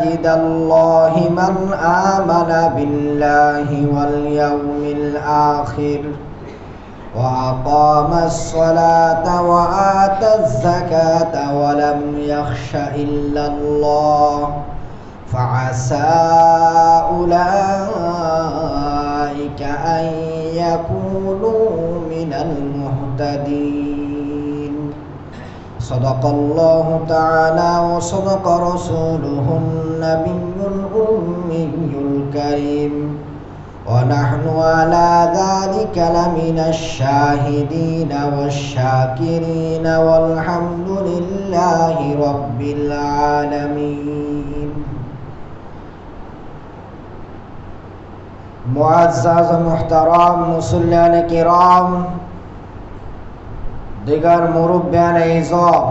مساجد الله من آمن بالله واليوم الآخر وأقام الصلاة وآتى الزكاة ولم يخش إلا الله فعسى أولئك أن يكونوا من المهتدين صدق الله تعالى وصدق رسوله النبي الأمي الكريم ونحن على ذلك لمن الشاهدين والشاكرين والحمد لله رب العالمين मुअज़्ज़ज़ मुहतरम मुसल्लियान किराम दिगर मुरब्बियान इज़ाम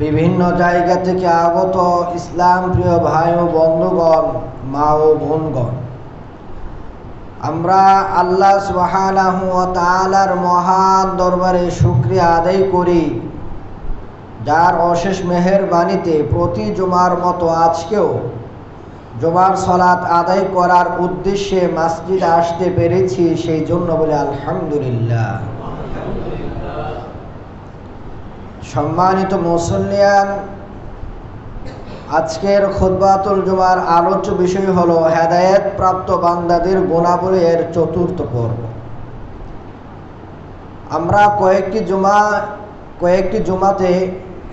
বিভিন্ন জায়গা থেকে আগত ইসলাম প্রিয় ভাই ও বন্ধুগণ, মা ও বোনগণ, আমরা আল্লাহ সুবহানাহু ওয়া তাআলার মহান দরবারে শুকরিয়া আদায় করি, যার অশেষ মেহেরবানিতে প্রতি জুমার মতো আজকেও জুমার সালাত আদায় করার উদ্দেশ্যে মসজিদে আসতে পেরেছি। সেই জন্য বলে আলহামদুলিল্লাহ। সম্মানিত মুসল্লিয়ান, আজকের খুতবাতুল জুমার আলোচ্য বিষয় হলো হেদায়েত প্রাপ্ত বান্দাদের গুণাবলীর চতুর্থ পর্ব। আমরা কয়েকটি জুমাতে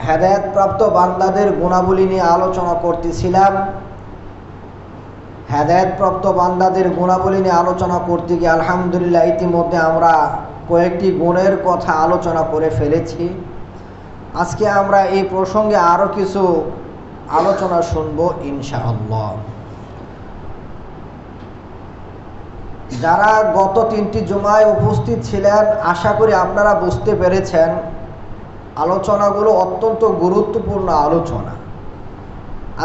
হেদায়েত প্রাপ্ত বান্দাদের গুণাবলী নিয়ে আলোচনা করতেছিলাম। হেদায়েত প্রাপ্ত বান্দাদের গুণাবলী নিয়ে আলোচনা করতে গিয়ে আলহামদুলিল্লাহ ইতিমধ্যে আমরা কয়েকটি গুণের কথা আলোচনা করে ফেলেছি। আজকে আমরা এই প্রসঙ্গে আরও কিছু আলোচনা শুনব ইনশাআল্লাহ। যারা গত 3টি জুমায় উপস্থিত ছিলেন, আশা করি আপনারা বুঝতে পেরেছেন আলোচনাগুলো অত্যন্ত গুরুত্বপূর্ণ আলোচনা।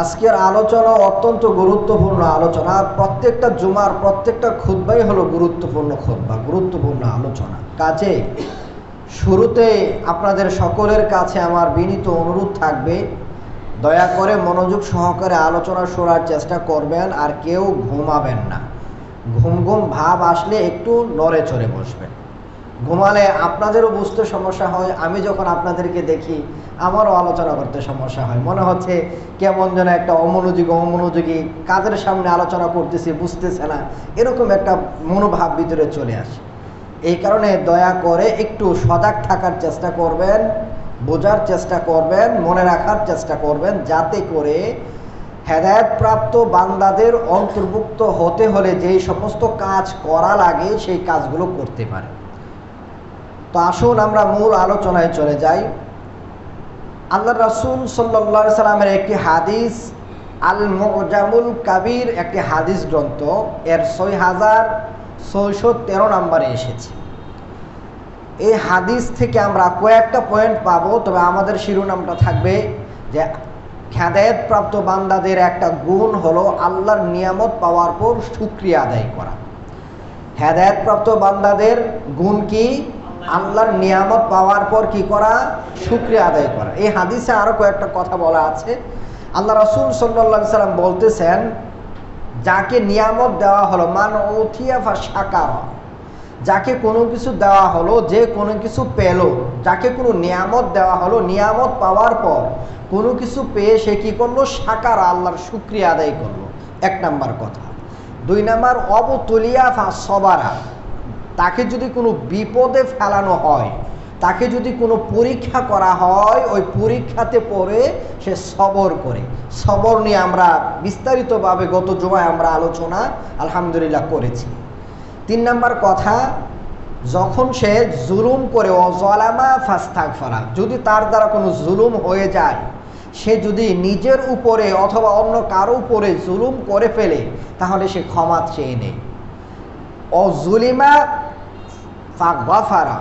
আজকের আলোচনা অত্যন্ত গুরুত্বপূর্ণ আলোচনা। প্রত্যেকটা জুমার প্রত্যেকটা খুতবাই হলো গুরুত্বপূর্ণ খুতবা, গুরুত্বপূর্ণ আলোচনা। কাজে শুরুতে আপনাদের সকলের কাছে আমার বিনীত অনুরোধ থাকবে, দয়া করে মনোযোগ সহকারে আলোচনা শোনার চেষ্টা করবেন, আর কেউ ঘুমাবেন না। ঘুম ভাব আসলে একটু নড়ে চড়ে বসবেন। ঘুমালে আপনাদেরও বুঝতে সমস্যা হয়, আমি যখন আপনাদেরকে দেখি আমারও আলোচনা করতে সমস্যা হয়, মনে হচ্ছে কেমন যেন একটা অমনোযোগী কাজের সামনে আলোচনা করতেছি, বুঝতেছে না, এরকম একটা মনোভাব ভিতরে চলে আসে। এই কারণে দয়া করে একটু সজাগ থাকার চেষ্টা করবেন, বোঝার চেষ্টা করবেন, মনে রাখার চেষ্টা করবেন, যাতে করে হেদায়েত প্রাপ্ত বান্দাদের অন্তর্ভুক্ত হতে হলে যেই সমস্ত কাজ করা লাগে সেই কাজগুলো করতে পারে। তো আসুন আমরা মূল আলোচনায় চলে যাই। আল্লাহর রাসূল সাল্লাল্লাহু আলাইহি সাল্লামের একটি হাদিস, আল মুজামুল কাবির একটি হাদিস গ্রন্থ, এর 6613 নম্বরে এসেছে। এই হাদিস থেকে আমরা কয়েকটা পয়েন্ট পাবো, তবে আমাদের শিরোনামটা থাকবে যে হেদায়েত প্রাপ্ত বান্দাদের একটা গুণ হলো আল্লাহর নিয়ামত পাওয়ার পর শুকরিয়া আদায় করা। হেদায়েত প্রাপ্ত বান্দাদের গুণ কি? আল্লাহর নিয়ামত পাওয়ার পর কি করা? শুকরিয়া আদায় করা। এই হাদিসে আরো কয়েকটা কথা বলা আছে। আল্লাহ রাসূল সাল্লাল্লাহু আলাইহি সাল্লাম বলতেছেন, যাকে নিয়ামত দেওয়া হলো, মান উতিয়া ফাশাকারা, যাকে কোনো কিছু দেওয়া হলো, যে কোনো কিছু পেল, যাকে কোনো নিয়ামত দেওয়া হলো, নিয়ামত পাওয়ার পর কোনো কিছু পেয়ে সে কি করলো? শাকারা, আল্লাহর শুকরিয়া আদায় করলো। 1 নাম্বার কথা। 2 নাম্বার, অবতুলিয়া ফাসবারা, তাকে যদি কোনো বিপদে ফেলানো হয়, তাকে যদি কোনো পরীক্ষা করা হয়, ওই পরীক্ষাতে পড়ে সে সবর করে। সবর নিয়ে আমরা বিস্তারিতভাবে গত জুমায় আমরা আলোচনা আলহামদুলিল্লাহ করেছি। 3 নাম্বার কথা, যখন সে জুলুম করে, অজালামা ফাস্তাগফারা, যদি তার দ্বারা কোনো জুলুম হয়ে যায়, সে যদি নিজের উপরে অথবা অন্য কারো উপরে জুলুম করে ফেলে, তাহলে সে ক্ষমা চেয়ে নেয়। অজুলিমা ফাগফারা,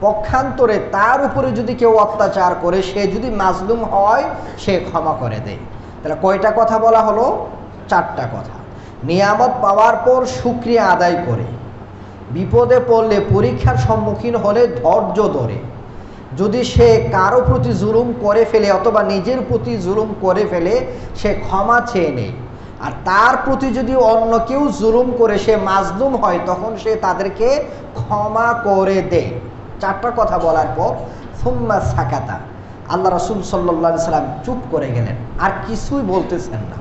পক্ষান্তরে তার উপরে যদি কেউ অত্যাচার করে, সে যদি মাজলুম হয়, সে ক্ষমা করে দেয়। তাহলে কয়টা কথা বলা হলো? 4টা কথা। নিয়ামত পাওয়ার পর শুকরিয়া আদায় করে, বিপদে পড়লে, পরীক্ষার সম্মুখীন হলে ধৈর্য ধরে, যদি সে কারো প্রতি জুলুম করে ফেলে অথবা নিজের প্রতি জুলুম করে ফেলে, সে ক্ষমা চেয়ে নেয়। আর তার প্রতি যদি অন্য কেউ জুলুম করে সে মাজলুম হয়, তখন সে তাদেরকে ক্ষমা করে দেয়। 4টা কথা বলার পর সুম্মা সাকাতা, আল্লাহ রাসূল সাল্লাল্লাহু আলাইহি সাল্লাম চুপ করে গেলেন, আর কিছুই বলতেছেন না।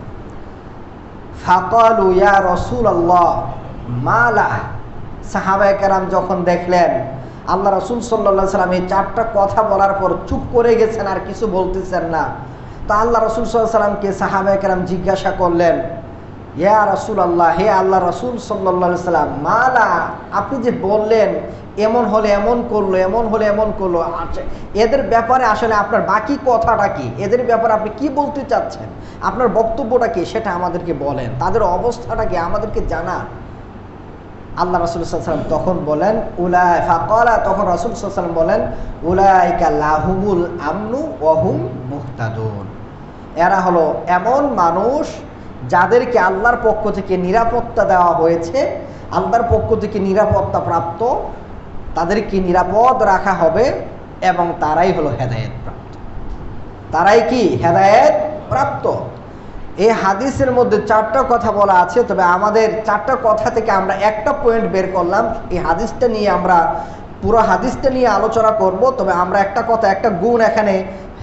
ফাকালু ইয়া রাসূলুল্লাহ মালা, সাহাবায়ে কেরাম যখন দেখলেন আল্লাহ রাসূল সাল্লাল্লাহু আলাইহি সাল্লাম এই 4টা কথা বলার পর চুপ করে গেছেন, আর কিছু বলতেছেন না, তা আল্লাহ রাসূল সাল্লাল্লাহু আলাইহি সাল্লামকে সাহাবায়ে কেরাম জিজ্ঞাসা করলেন, ইয়া রাসূলুল্লাহ, হে আল্লাহ রাসূল সাল্লাল্লাহু আলাইহি সাল্লাম, মালা, আপনি যে বললেন এমন হলে এমন করলো, এমন হলে এমন করলো, এদের ব্যাপারে আসলে আপনার বাকি কথাটা কি? এদের ব্যাপারে আপনি কি বলতে চাচ্ছেন? আপনার বক্তব্যটা কি সেটা আমাদেরকে বলেন, তাদের অবস্থাটা কি আমাদেরকে জানান। আল্লাহ রাসূল সাল্লাল্লাহু আলাইহি ওয়াসাল্লাম তখন বলেন উলাই ফাকালা, তখন রাসূল সাল্লাল্লাহু আলাইহি ওয়াসাল্লাম বলেন উলাইকা লাহুমুল আমনু ওয়া হুম মুহতাদুন, এরা হলো এমন মানুষ যাদেরকে আল্লাহর পক্ষ থেকে নিরাপত্তা দেওয়া হয়েছে, আল্লাহর পক্ষ থেকে নিরাপত্তা প্রাপ্ত, তাদেরকে নিরাপদ রাখা হবে, এবং তারাই হলো হেদায়েত প্রাপ্ত। তারাই কি? হেদায়েত প্রাপ্ত। এই হাদিসের মধ্যে 4টা কথা বলা আছে, তবে আমাদের 4টা কথা থেকে আমরা একটা পয়েন্ট বের করলাম। এই হাদিসটা নিয়ে আমরা পুরো হাদিসটা নিয়ে আলোচনা করব, তবে আমরা একটা কথা, একটা গুণ এখানে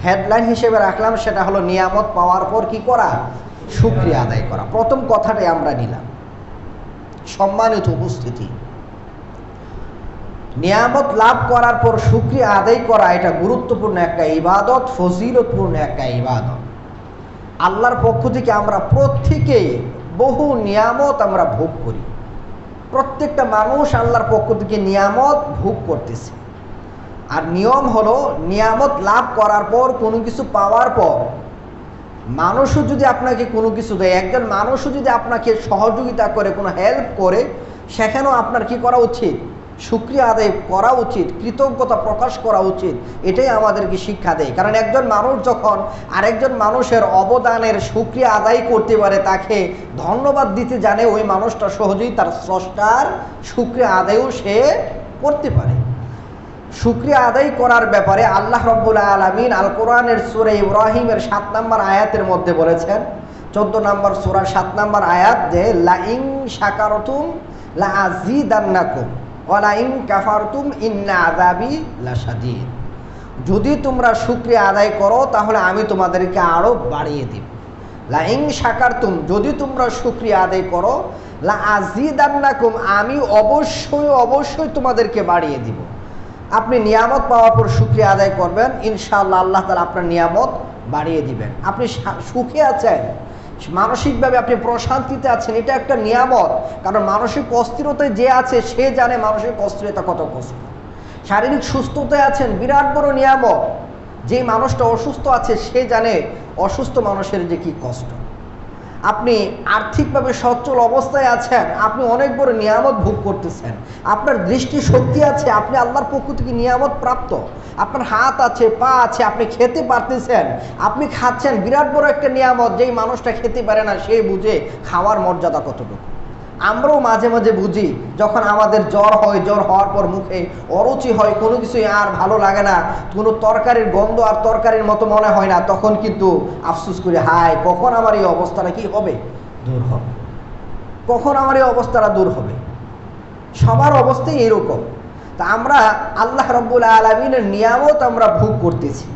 হেডলাইন হিসেবে রাখলাম, সেটা হলো নিয়ামত পাওয়ার পর কি করা? শুকরিয়া আদায় করা। প্রথম কথাটাই আমরা নিলাম। সম্মানিত উপস্থিতি, নিয়ামত লাভ করার পর শুকরিয়া আদায় করা এটা গুরুত্বপূর্ণ একটা ইবাদত, ফজিলতপূর্ণ একটা ইবাদত। আল্লাহর পক্ষ থেকে আমরা প্রত্যেকেই বহু নিয়ামত আমরা ভোগ করি। প্রত্যেকটা মানুষ আল্লাহর পক্ষ থেকে নিয়ামত ভোগ করতেছে। আর নিয়ম হলো, নিয়ামত লাভ করার পর, কোনো কিছু পাওয়ার পর মানুষও যদি আপনাকে কোনো কিছু দেয়, একজন মানুষও যদি আপনাকে সহযোগিতা করে, কোনো হেল্প করে, সেখানেও আপনার কি করা উচিত? শুকরিয়া আদায় করা উচিত, কৃতজ্ঞতা প্রকাশ করা উচিত। এটাই আমাদেরকে শিক্ষা দেয়। কারণ একজন মানুষ যখন আরেকজন মানুষের অবদানের শুকরিয়া আদায় করতে পারে, তাকে ধন্যবাদ দিতে জানে, ওই মানুষটা সহজেই তার স্রষ্টার শুকরিয়া আদায়ও সে করতে পারে। শুকরিয়া আদায় করার ব্যাপারে আল্লাহ রাব্বুল আলামিন আল কোরআনের সূরা ইব্রাহিমের 7 নম্বর আয়াতের মধ্যে বলেছেন, 14 নম্বর সূরার 7 নম্বর আয়াত, যে লা ইন শাকারতুম লা আযীদান্নাকুম ওয়া লা ইন কাফারতুম ইন্না আযাবি লাশাদীদ, যদি তোমরা শুকরিয়া আদায় করো তাহলে আমি তোমাদেরকে আরো বাড়িয়ে দেব। লা ইন শাকারতুম, যদি তোমরা শুকরিয়া আদায় করো, লা আযীদান্নাকুম, আমি অবশ্যই অবশ্যই তোমাদেরকে বাড়িয়ে দিব। আপনি নিয়ামত পাওয়ার পর শুকরিয়া আদায় করবেন, ইনশাআল্লাহ আল্লাহ তাআলা আপনার নিয়ামত বাড়িয়ে দিবেন। আপনি সুখে আছেন, মানসিকভাবে আপনি প্রশান্তিতে আছেন, এটা একটা নিয়ামত। কারণ মানসিক অস্থিরতায় যে আছে সে জানে মানসিক অস্থিরতা কত কষ্ট। শারীরিক সুস্থতায় আছেন, বিরাট বড় নিয়ামত। যে মানুষটা অসুস্থ আছে সে জানে অসুস্থ মানুষের যে কি কষ্ট। আপনি আর্থিকভাবে সচ্ছল অবস্থায় আছেন, আপনি অনেক বড় নিয়ামত ভোগ করতেছেন। আপনার দৃষ্টি শক্তি আছে, আপনি আল্লাহর পক্ষ থেকে নিয়ামত প্রাপ্ত। আপনার হাত আছে, পা আছে, আপনি খেতে পারতেছেন, আপনি খাচ্ছেন, বিরাট বড় একটা নিয়ামত। যেই মানুষটা খেতে পারে না সে বুঝে খাওয়ার মর্যাদা কতটুকু। আমরাও মাঝে মাঝে বুঝি, যখন আমাদের জ্বর হয়, জ্বর হওয়ার পর মুখে অরুচি হয়, কোনো কিছুই আর ভালো লাগে না, কোনো তরকারির গন্ধ আর তরকারির মতো মনে হয় না, তখন কিন্তু আফসোস করি, হায় কখন আমার এই অবস্থাটা কি হবে? দূর হবে, কখন আমার এই অবস্থাটা দূর হবে? সবার অবস্থাই এরকম। তা আমরা আল্লাহ রাব্বুল আলামিনের নিয়ামত আমরা ভোগ করতেছি।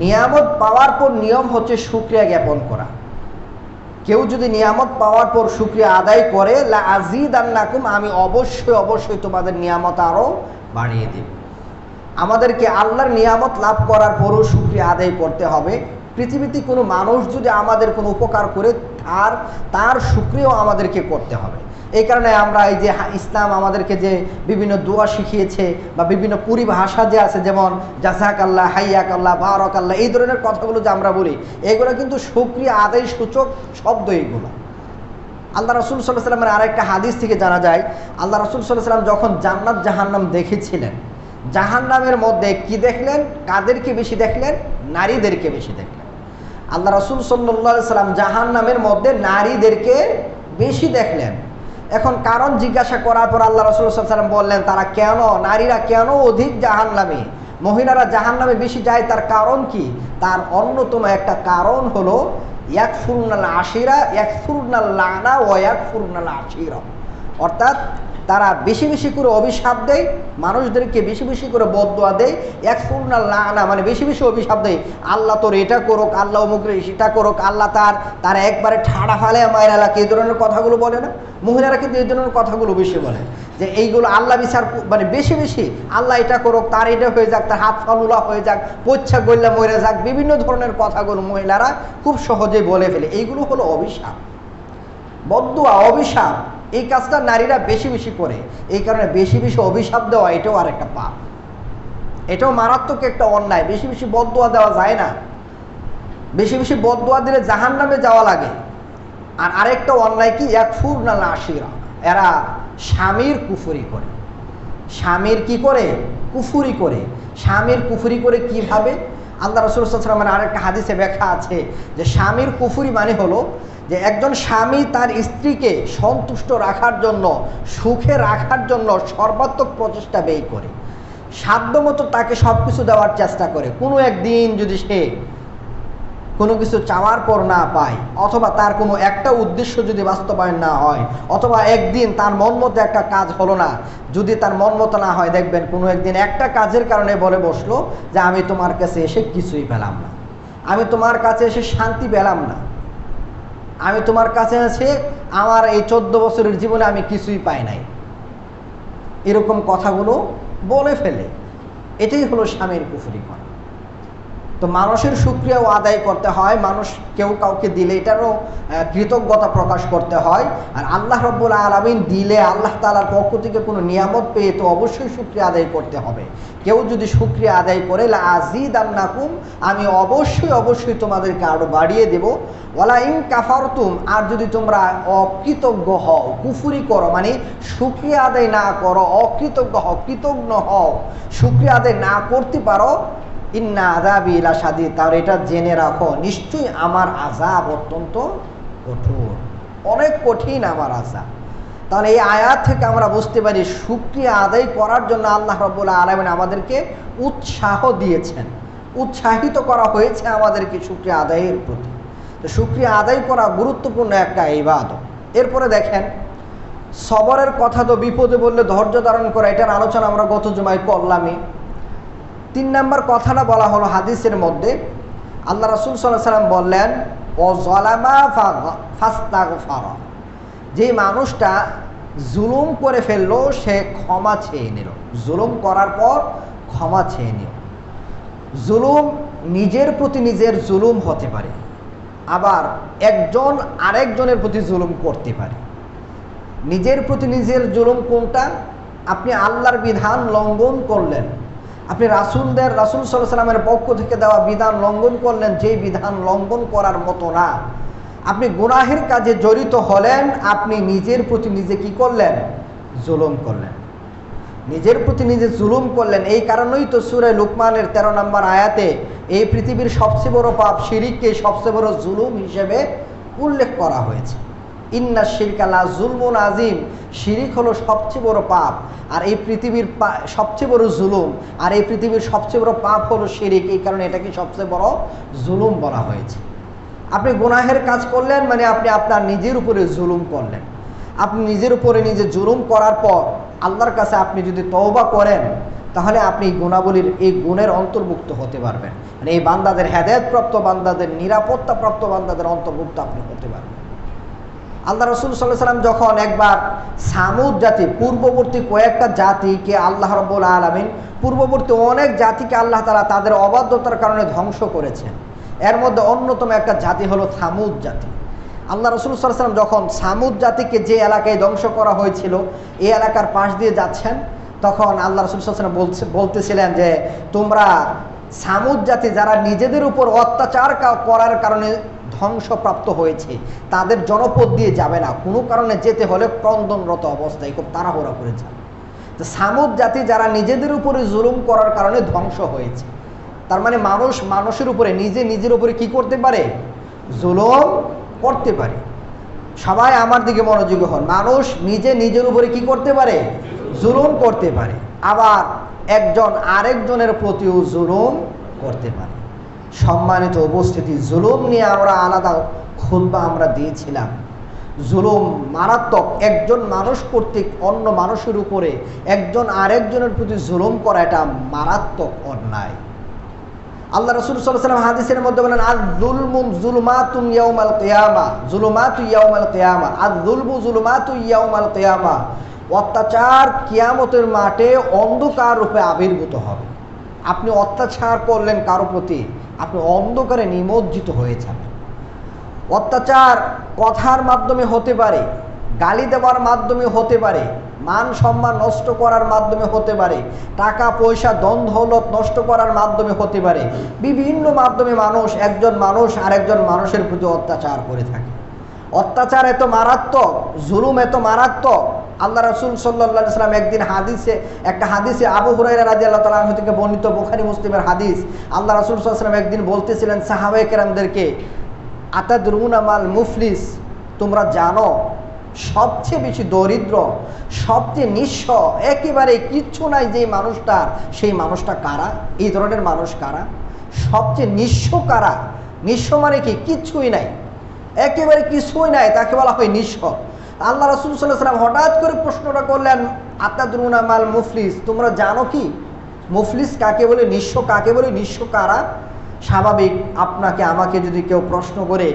নিয়ামত পাওয়ার পর নিয়ম হচ্ছে শুকরিয়া জ্ঞাপন করা। কেউ যদি নিয়ামত পাওয়ার পর শুকরিয়া আদায় করে, লা আযীদান্নাকুম, আমি অবশ্যই অবশ্যই তোমাদের নিয়ামত আরো বাড়িয়ে দেব। আমাদেরকে আল্লাহর নিয়ামত লাভ করার পরও শুকরিয়া আদায় করতে হবে। পৃথিবীতে কোনো মানুষ যদি আমাদের কোনো উপকার করে, তার শুকরিয়াও আমাদেরকে করতে হবে। এই কারণে আমরা এই যে ইসলাম আমাদেরকে যে বিভিন্ন দোয়া শিখিয়েছে বা বিভিন্ন পরিভাষা যে আছে, যেমন জাযাকাল্লাহ, হাইয়াকাল্লাহ, বারাকাল্লাহ, এই ধরনের কথাগুলো যে আমরা বলি, এগুলো কিন্তু শুকরিয়া আদায় সূচক শব্দ। এইগুলো আল্লাহ রাসূল সাল্লাল্লাহু আলাইহি ওয়াসাল্লামের আরেকটা হাদিস থেকে জানা যায়, আল্লাহ রাসূল সাল্লাল্লাহু আলাইহি ওয়াসাল্লাম যখন জান্নাত জাহান্নাম দেখেছিলেন, জাহান্নামের মধ্যে কি দেখলেন? কাদেরকে বেশি দেখলেন? নারীদেরকে বেশি দেখলেন। আল্লাহ রাসূল সাল্লাল্লাহু আলাইহি ওয়াসাল্লাম জাহান্নামের মধ্যে নারীদেরকে বেশি দেখলেন। এখন কারণ জিজ্ঞাসা করার পর আল্লাহ রাসূল সাল্লাল্লাহু আলাইহি ওয়াসাল্লাম বললেন, তারা কেন, নারীরা কেন অধিক জাহান্নামী? মহিলারা জাহান্নামে বেশি যায়, তার কারণ কি? তার অন্যতম একটা কারণ হলো ইয়াকফুরুনাল আশিরা, ইয়াকফুরুনাল লানা ওয়া ইয়াকফুরুনাল আশিরা, অর্থাৎ তারা বেশি বেশি করে অভিশাপ দেয়, মানুষদেরকে বেশি বেশি করে বদদোয়া দেয়। ইয়াকফুরুনাল লানা মানে বেশি বেশি অভিশাপ দেয়, আল্লাহ তোর এটা করুক, আল্লাহ অমুকের সেটা করুক, আল্লাহ তার একবারে ঠাড়া ফালে মায়ের এলাকা, এই ধরনের কথাগুলো বলে না? মহিলারা কিন্তু এই ধরনের কথাগুলো বেশি বলে, যে এইগুলো আল্লাহ বিচার মানে বেশি বেশি, আল্লাহ এটা করুক, তার এটা হয়ে যাক, তার হাত ফালুলা হয়ে যাক, পোচ্ছা গল্লা মরে যাক, বিভিন্ন ধরনের কথাগুলো মহিলারা খুব সহজে বলে ফেলে। এইগুলো হলো অভিশাপ, বদদোয়া, অভিশাপ। এই কাজটা নারীরা বেশি বেশি করে, এই কারণে বেশি বেশি অভিশাপ দেওয়া এটাও আর একটা পাপ, এটাও মারাত্মক একটা অন্যায়। বেশি বেশি বদদোয়া দেওয়া যায় না, বেশি বেশি বদদোয়া দিলে জাহান্নামে যাওয়া লাগে। আর আরেকটা অন্যায় কি? ইয়াকফুরুনাল আশিরা, এরা স্বামীর কুফরি করে। স্বামীর কি করে? কুফরি করে। স্বামীর কুফরি করে কিভাবে? আল্লাহ রাসূল সাল্লাল্লাহু আলাইহি ওয়াসাল্লামের আরেকটা হাদিসে ব্যাখ্যা আছে যে স্বামীর কুফরি মানে হলো যে একজন স্বামী তার স্ত্রীকে সন্তুষ্ট রাখার জন্য, সুখে রাখার জন্য সর্বাত্মক প্রচেষ্টা ব্যয় করে, সাধ্যমতো তাকে সব কিছু দেওয়ার চেষ্টা করে। কোনো একদিন যদি সে কোনো কিছু চাওয়ার পর না পায়, অথবা তার কোনো একটা উদ্দেশ্য যদি বাস্তবায়ন না হয়, অথবা একদিন তার মন মতো একটা কাজ হলো না, যদি তার মন মতো না হয়, দেখবেন কোনো একদিন একটা কাজের কারণে বলে বসলো যে আমি তোমার কাছে এসে কিছুই পেলাম না, আমি তোমার কাছে এসে শান্তি পেলাম না, আমি তোমার কাছে এসে আমার এই 14 বছরের জীবনে আমি কিছুই পাই নাই, এরকম কথাগুলো বলে ফেলে। এটাই হলো স্বামীর কুফরি করা। তো মানুষের শুকরিয়াও আদায় করতে হয়, মানুষ কেউ কাউকে দিলে এটারও কৃতজ্ঞতা প্রকাশ করতে হয়। আর আল্লাহ রাব্বুল আলামিন দিলে, আল্লাহ তাআলার পক্ষ থেকে কোনো নিয়ামত পেয়ে তো অবশ্যই শুকরিয়া আদায় করতে হবে। কেউ যদি শুকরিয়া আদায় করে, লা আযীদান্নাকুম, আমি অবশ্যই অবশ্যই তোমাদেরকে আরো বাড়িয়ে দেব। ওয়ালা ইন কাফারতুম, আর যদি তোমরা অকৃতজ্ঞ হও, কুফরি করো, মানে শুকরিয়া আদায় না করো, অকৃতজ্ঞ হও, কৃতজ্ঞ হও, শুকরিয়া আদায় না করতে পারো, ইন্না আযাবি লাশাদীদ, তাহলে এটা জেনে রাখো নিশ্চয়ই আমার আযাব অত্যন্ত কঠোর, অনেক কঠিন আমার আযাব। তাহলে এই আয়াত থেকে আমরা বুঝতে পারি শুকরিয়া আদায় করার জন্য আল্লাহ রাব্বুল আলামিন আমাদেরকে উৎসাহ দিয়েছেন, উৎসাহিত করা হয়েছে আমাদেরকে শুকরিয়া আদায়ের প্রতি। তো শুকরিয়া আদায় করা গুরুত্বপূর্ণ একটা ইবাদত। এরপরে দেখেন, সবরের কথা তো বিপদে বললে ধৈর্য ধারণ করা, এটার আলোচনা আমরা গত জুমায় করলামই। 3 নম্বর কথাটা বলা হলো হাদিসের মধ্যে, আল্লাহ রাসূল সাল্লাল্লাহু আলাইহি ওয়াসাল্লাম বললেন, ও যালামা ফাস্তাগফারা, যে মানুষটা জুলুম করে ফেললো সে ক্ষমা চেয়ে নিল, জুলুম করার পর ক্ষমা চেয়ে নিল। জুলুম নিজের প্রতি নিজের জুলুম হতে পারে, আবার একজন আরেকজনের প্রতি জুলুম করতে পারে। নিজের প্রতি নিজের জুলুম কোনটা? আপনি আল্লাহর বিধান লঙ্ঘন করলেন, আপনি রাসূল সাল্লাল্লাহু আলাইহি ওয়াসাল্লামের পক্ষ থেকে দেওয়া বিধান লঙ্ঘন করলেন, যেই বিধান লঙ্ঘন করার মতো না। আপনি গুনাহের কাজে জড়িত হলেন, আপনি নিজের প্রতি নিজে কি করলেন? জুলুম করলেন, নিজের প্রতি নিজে জুলুম করলেন। এই কারণেই তো সূরা লুকমানের 13 নম্বর আয়াতে এই পৃথিবীর সবচেয়ে বড় পাপ শিরককে সবচেয়ে বড় জুলুম হিসেবে উল্লেখ করা হয়েছে। ইন্না শিরকা লা যুলমুন আযীম, শিরিক হলো সবচেয়ে বড় পাপ, আর এই পৃথিবীর সবচেয়ে বড় জুলুম, আর এই পৃথিবীর সবচেয়ে বড় পাপ হলো শিরিক। এই কারণে এটাকে সবচেয়ে বড় জুলুম বলা হয়েছে। আপনি গুনাহের কাজ করলেন মানে আপনি আপনার নিজের উপরে জুলুম করলেন। আপনি নিজের উপরে নিজে জুলুম করার পর আল্লাহর কাছে আপনি যদি তওবা করেন, তাহলে আপনি গুণাবলীর এই গুণের অন্তর্ভুক্ত হতে পারবেন, মানে এই বান্দাদের, হেদায়েতপ্রাপ্ত বান্দাদের, নিরাপত্তাপ্রাপ্ত বান্দাদের অন্তর্ভুক্ত আপনি হতে পারবেন। আল্লাহ রাসূল সাল্লাল্লাহু আলাইহি ওয়াসাল্লাম যখন একবার সামুদ জাতি, পূর্ববর্তী কয়েকটা জাতিকে আল্লাহ রাব্বুল আলামিন, পূর্ববর্তী অনেক জাতিকে আল্লাহ তাআলা তাদের অবাধ্যতার কারণে ধ্বংস করেছেন। এর মধ্যে অন্যতম একটা জাতি হলো সামুদ জাতি। আল্লাহ রাসূল সাল্লাল্লাহু আলাইহি ওয়াসাল্লাম যখন সামুদ জাতিকে যে এলাকায় ধ্বংস করা হয়েছিল, এই এলাকার পাশ দিয়ে যাচ্ছেন, তখন আল্লাহ রাসূল সাল্লাল্লাহু আলাইহি ওয়াসাল্লাম বলতেছিলেন যে তোমরা সামুদ জাতি যারা নিজেদের উপর অত্যাচার করার কারণে ধ্বংসপ্রাপ্ত হয়েছে, তাদের জনপদ দিয়ে যাবে না, কোনো কারণে যেতে হলে ক্রন্দনরত অবস্থায় খুব তাড়াহুড়া করে যাবে। তো সামুদ জাতি যারা নিজেদের উপরে জুলুম করার কারণে ধ্বংস হয়েছে, তার মানে মানুষ মানুষের উপরে, নিজের উপরে কি করতে পারে? জুলুম করতে পারে। সবাই আমার দিকে মনোযোগী হন, মানুষ নিজের উপরে কি করতে পারে? জুলুম করতে পারে। আবার একজন আরেকজনের প্রতিও জুলুম করতে পারে। সম্মানিত উপস্থিতি, জুলুম নিয়ে আমরা আলাদা খুতবা আমরা দিয়েছিলাম। জুলুম মারাত্মক। একজন মানুষ কর্তৃক অন্য মানুষের উপরে একজন আরেকজনের প্রতি জুলুম করা এটা মারাত্মক অন্যায়। আল্লাহ রাসূল সাল্লাল্লাহু আলাইহি ওয়াসাল্লাম হাদিসের মধ্যে বলেন, আয-যুলমু যুলুমাতুন ইয়াউমাল কিয়ামা, যুলুমাতু ইয়াউমাল কিয়ামা, আয-যুলমু যুলুমাতু ইয়াউমাল কিয়ামা। অত্যাচার কিয়ামতের মাঠে অন্ধকার রূপে আবির্ভূত হবে। আপনি অত্যাচার করলেন কারো প্রতি, আপনি অন্ধকারে নিমজ্জিত হয়ে যাবেন। অত্যাচার কথার মাধ্যমে হতে পারে, গালি দেওয়ার মাধ্যমে হতে পারে, মান সম্মান নষ্ট করার মাধ্যমে হতে পারে, টাকা পয়সা ধন দৌলত নষ্ট করার মাধ্যমে হতে পারে। বিভিন্ন মাধ্যমে একজন মানুষ আরেকজন মানুষের প্রতি অত্যাচার করে থাকে। অত্যাচার এত মারাত্মক, জুলুম এত মারাত্মক। আল্লাহ রাসূল সাল্লাল্লাহু আলাইহি ওয়াসাল্লাম একদিন একটা হাদিসে আবু হুরায়রা রাদিয়াল্লাহু তাআলা আনহু থেকে বর্ণিত, বুখারী মুসলিমের হাদিস। আল্লাহ রাসূল সাল্লাল্লাহু আলাইহি ওয়াসাল্লাম একদিন বলতেছিলেন সাহাবায়ে কেরামদেরকে, আতাদরুনা মাল মুফলিস, তোমরা জানো সবচেয়ে বেশি দরিদ্র, সবচেয়ে নিঃস্ব, একেবারে কিচ্ছু নাই যে মানুষটার, সেই মানুষটা কারা? এই ধরনের মানুষ কারা? সবচেয়ে নিঃস্ব কারা? নিঃস্ব মানে কি? কিচ্ছুই নাই, একেবারে কিছুই নাই, তাকে বলা হয় নিঃস্ব। আল্লাহ রাসূল সাল্লাল্লাহু আলাইহি ওয়াসাল্লাম হঠাৎ করে প্রশ্নটা করলেন, আতাদরুনা মাল মুফলিস, তোমরা জানো কি মুফলিস কাকে বলে, নিঃস্ব কাকে বলে, নিঃস্ব কারা? স্বাভাবিক, আপনাকে আমাকে যদি কেউ প্রশ্ন করে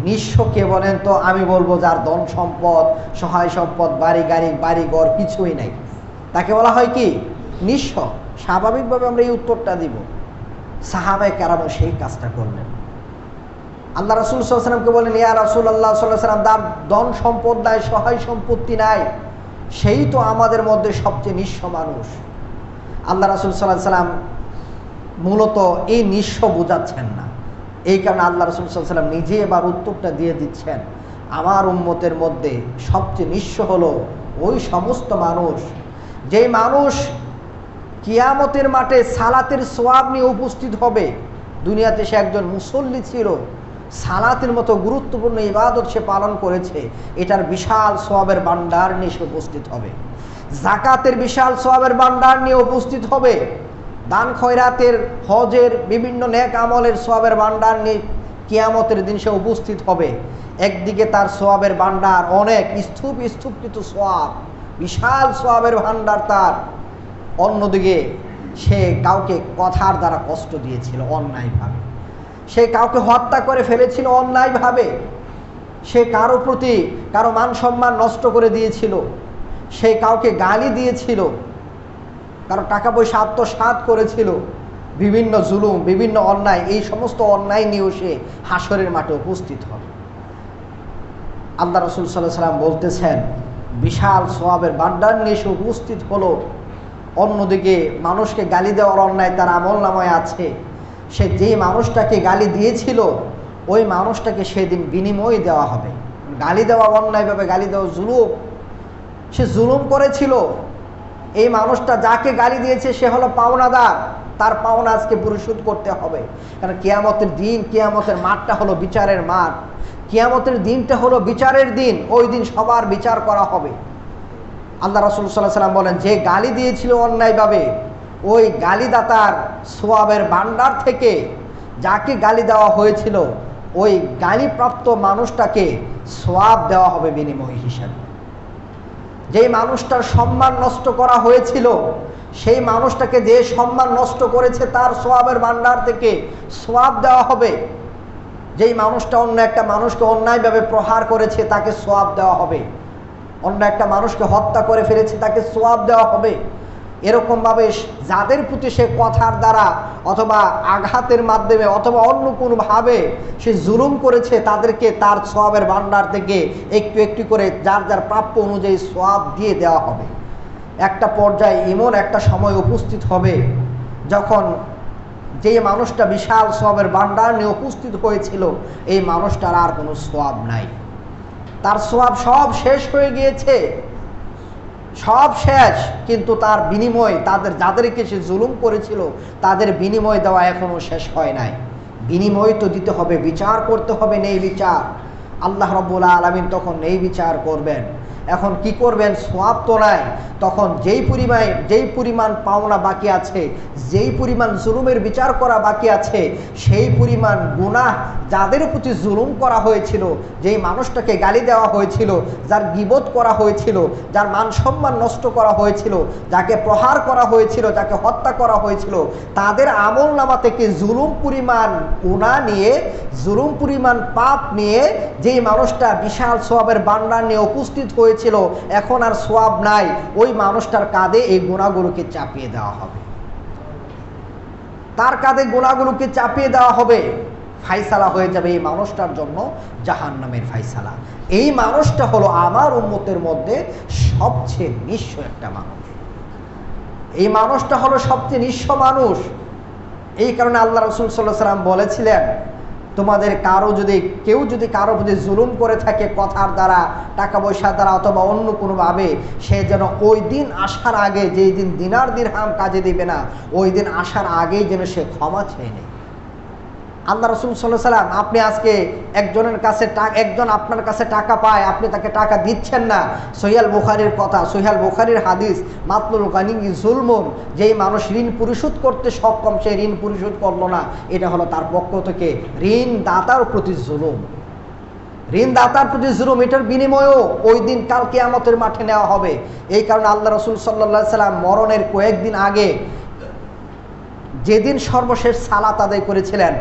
নিঃস্ব কে বলেন, তো আমি বলবো যার ধন সম্পদ, সহায় সম্পদ, বাড়ি ঘর কিছুই নাই, তাকে বলা হয় কি? নিঃস্ব। স্বাভাবিকভাবে আমরা এই উত্তরটা দিব। সাহাবায়ে কেরাম সেই কাজটা করলেন। আল্লাহ রাসূল সাল্লাল্লাহু আলাইহি ওয়াসাল্লামকে বলেন, ইয়া রাসূলুল্লাহ সাল্লাল্লাহু আলাইহি ওয়াসাল্লাম, যার ধন সম্পদ নাই, সহায় সম্পত্তি নাই, সেই তো আমাদের মধ্যে সবচেয়ে নিঃস্ব মানুষ। আল্লাহ রাসূল সাল্লাল্লাহু আলাইহি ওয়াসাল্লাম মূলত এই নিঃস্ব বোঝাচ্ছেন না। এই কারণে আল্লাহ রাসূল সাল্লাল্লাহু আলাইহি ওয়াসাল্লাম নিজে এবার উত্তরটা দিয়ে দিচ্ছেন, আমার উম্মতের মধ্যে সবচেয়ে নিঃস্ব হলো ওই সমস্ত মানুষ, যেই মানুষ কিয়ামতের মাঠে সালাতের সওয়াব নিয়ে উপস্থিত হবে। দুনিয়াতে সে একজন মুসল্লি ছিল, সালাতের মতো গুরুত্বপূর্ণ ইবাদত সে পালন করেছে, এটার বিশাল সওয়াবের ভান্ডার নিয়ে সে উপস্থিত হবে। যাকাতের বিশাল সওয়াবের ভান্ডার নিয়ে উপস্থিত হবে। দান খয়রাতের, হজের, বিভিন্ন নেক আমলের সওয়াবের ভান্ডার নিয়ে কিয়ামতের দিন সে উপস্থিত হবে। একদিকে তার সওয়াবের ভান্ডার অনেক, স্তূপিত সওয়াব, বিশাল সওয়াবের ভান্ডার তার। অন্যদিকে সে কাউকে কথার দ্বারা কষ্ট দিয়েছিল অন্যায়ভাবে, সে কাউকে হত্যা করে ফেলেছিল অন্যায়ভাবে, সে কারো প্রতি কারো মান সম্মান নষ্ট করে দিয়েছিল, সে কাউকে গালি দিয়েছিল, কারো টাকা পয়সা আত্মসাৎ করেছিল, বিভিন্ন জুলুম, বিভিন্ন অন্যায়, এই সমস্ত অন্যায় নিয়েও সে হাসরের মাঠে উপস্থিত হবে। আল্লাহ রাসূল সাল্লাল্লাহু আলাইহি ওয়াসাল্লাম বলতেছেন, বিশাল সওয়াবের ভান্ডার নিয়ে সে উপস্থিত হলো। অন্যদিকে মানুষকে গালি দেওয়ার অন্যায় তার আমলনামায় আছে। সে যেই মানুষটাকে গালি দিয়েছিল ওই মানুষটাকে সেদিন বিনিময় দেওয়া হবে। গালি দেওয়া অন্যায়ভাবে গালি দেওয়া জুলুম, সে জুলুম করেছিল। এই মানুষটা যাকে গালি দিয়েছে সে হলো পাওনাদার, তার পাওনা আজকে পরিশোধ করতে হবে। কারণ কিয়ামতের দিন, কিয়ামতের মাঠটা হলো বিচারের মাঠ, কিয়ামতের দিনটা হলো বিচারের দিন। ওই দিন সবার বিচার করা হবে। আল্লাহ রাসূল সাল্লাল্লাহু আলাইহি ওয়াসাল্লাম বলেন, যে গালি দিয়েছিল অন্যায়ভাবে, ওই গালিদাতার সওয়াবের ভান্ডার থেকে যাকে গালি দেওয়া হয়েছিল ওই গালিপ্রাপ্ত মানুষটাকে সওয়াব দেওয়া হবে বিনিময় হিসাবে। যেই মানুষটার সম্মান নষ্ট করা হয়েছিল সেই মানুষটাকে যে সম্মান নষ্ট করেছে তার সওয়াবের ভান্ডার থেকে সওয়াব দেওয়া হবে। যেই মানুষটা অন্য একটা মানুষকে অন্যায়ভাবে প্রহার করেছে তাকে সওয়াব দেওয়া হবে। অন্য একটা মানুষকে হত্যা করে ফেলেছে তাকে সওয়াব দেওয়া হবে। এরকমভাবে যাদের প্রতি সে কথার দ্বারা অথবা আঘাতের মাধ্যমে অথবা অন্য কোনোভাবে সে জুলুম করেছে তাদেরকে তার সওয়াবের ভান্ডার থেকে একটু একটু করে যার যার প্রাপ্য অনুযায়ী সওয়াব দিয়ে দেওয়া হবে। একটা পর্যায়ে এমন একটা সময় উপস্থিত হবে যখন যে মানুষটা বিশাল সওয়াবের ভান্ডার নিয়ে উপস্থিত হয়েছিল এই মানুষটার আর কোনো সওয়াব নাই, তার সওয়াব সব শেষ হয়ে গিয়েছে, সব শেষ। কিন্তু তার বিনিময় যাদেরকে সে জুলুম করেছিল তাদের বিনিময় দেওয়া এখনো শেষ হয় নাই। বিনিময় তো দিতে হবে, বিচার করতে হবে, নেই বিচার। আল্লাহ রাব্বুল আলামিন তখন নেই বিচার করবেন। এখন কি করবেন, সওয়াব তো নাই, তখন যেই পরিমাণ পাওনা বাকি আছে, যেই পরিমাণ জুলুমের বিচার করা বাকি আছে, সেই পরিমাণ গুনাহ যাদের প্রতি জুলুম করা হয়েছিল, যেই মানুষটাকে গালি দেওয়া হয়েছিল, যার গীবত করা হয়েছিল, যার মান সম্মান নষ্ট করা হয়েছিল, যাকে প্রহার করা হয়েছিল, যাকে হত্যা করা হয়েছিল, তাদের আমলনামা থেকে জুলুম পরিমাণ গুনাহ নিয়ে, জুলুম পরিমাণ পাপ নিয়ে যেই মানুষটা বিশাল সওয়াবের ভান্ডার নিয়ে উপস্থিত হয়েছিল, এখন আর সওয়াব নাই, ওই মানুষটার কাঁধে এই গুনাহগুলোকে চাপিয়ে দেওয়া হবে, তার কাঁধে গুনাহগুলোকে চাপিয়ে দেওয়া হবে। ফায়সালা হয়ে যাবে এই মানুষটার জন্য জাহান্নামের ফায়সালা। এই মানুষটা হলো আমার উম্মতের মধ্যে সবচেয়ে নিঃস্ব একটা মানুষ, এই মানুষটা হলো সবচেয়ে নিঃস্ব মানুষ। এই কারণে আল্লাহ রাসূল সাল্লাল্লাহু আলাইহি ওয়াসাল্লাম বলেছিলেন, তোমাদের কেউ যদি কারো প্রতি জুলুম করে থাকে কথার দ্বারা, টাকা পয়সার দ্বারা, অথবা অন্য কোনোভাবে, সে যেন ওই দিন আসার আগে, যেই দিন দিনার দিরহাম কাজে দিবে না, ওই দিন আসার আগেই যেন সে ক্ষমা চেয়ে নেয়। আল্লাহ রাসূল সাল্লাল্লাহু আলাইহি ওয়াসাল্লাম, আপনি আজকে একজন আপনার কাছে টাকা পায়, আপনি তাকে টাকা দিচ্ছেন না, সহিহ বুখারীর কথা, সহিহ বুখারীর হাদিস, মাতলুল গানি যুলমুন, যেই মানুষ ঋণ পরিশোধ করতে সক্ষম সে ঋণ পরিশোধ করলো না, এটা হলো তার পক্ষ থেকে ঋণদাতার প্রতি জুলুম। ঋণদাতার প্রতি জুলুম, এটার বিনিময়েও ওই দিন কাল কিয়ামতের মাঠে নেওয়া হবে। এই কারণে আল্লাহ রাসূল সাল্লাল্লাহু আলাইহি ওয়াসাল্লাম মরণের কয়েকদিন আগে, যেদিন সর্বশেষ সালাত আদায় করেছিলেন,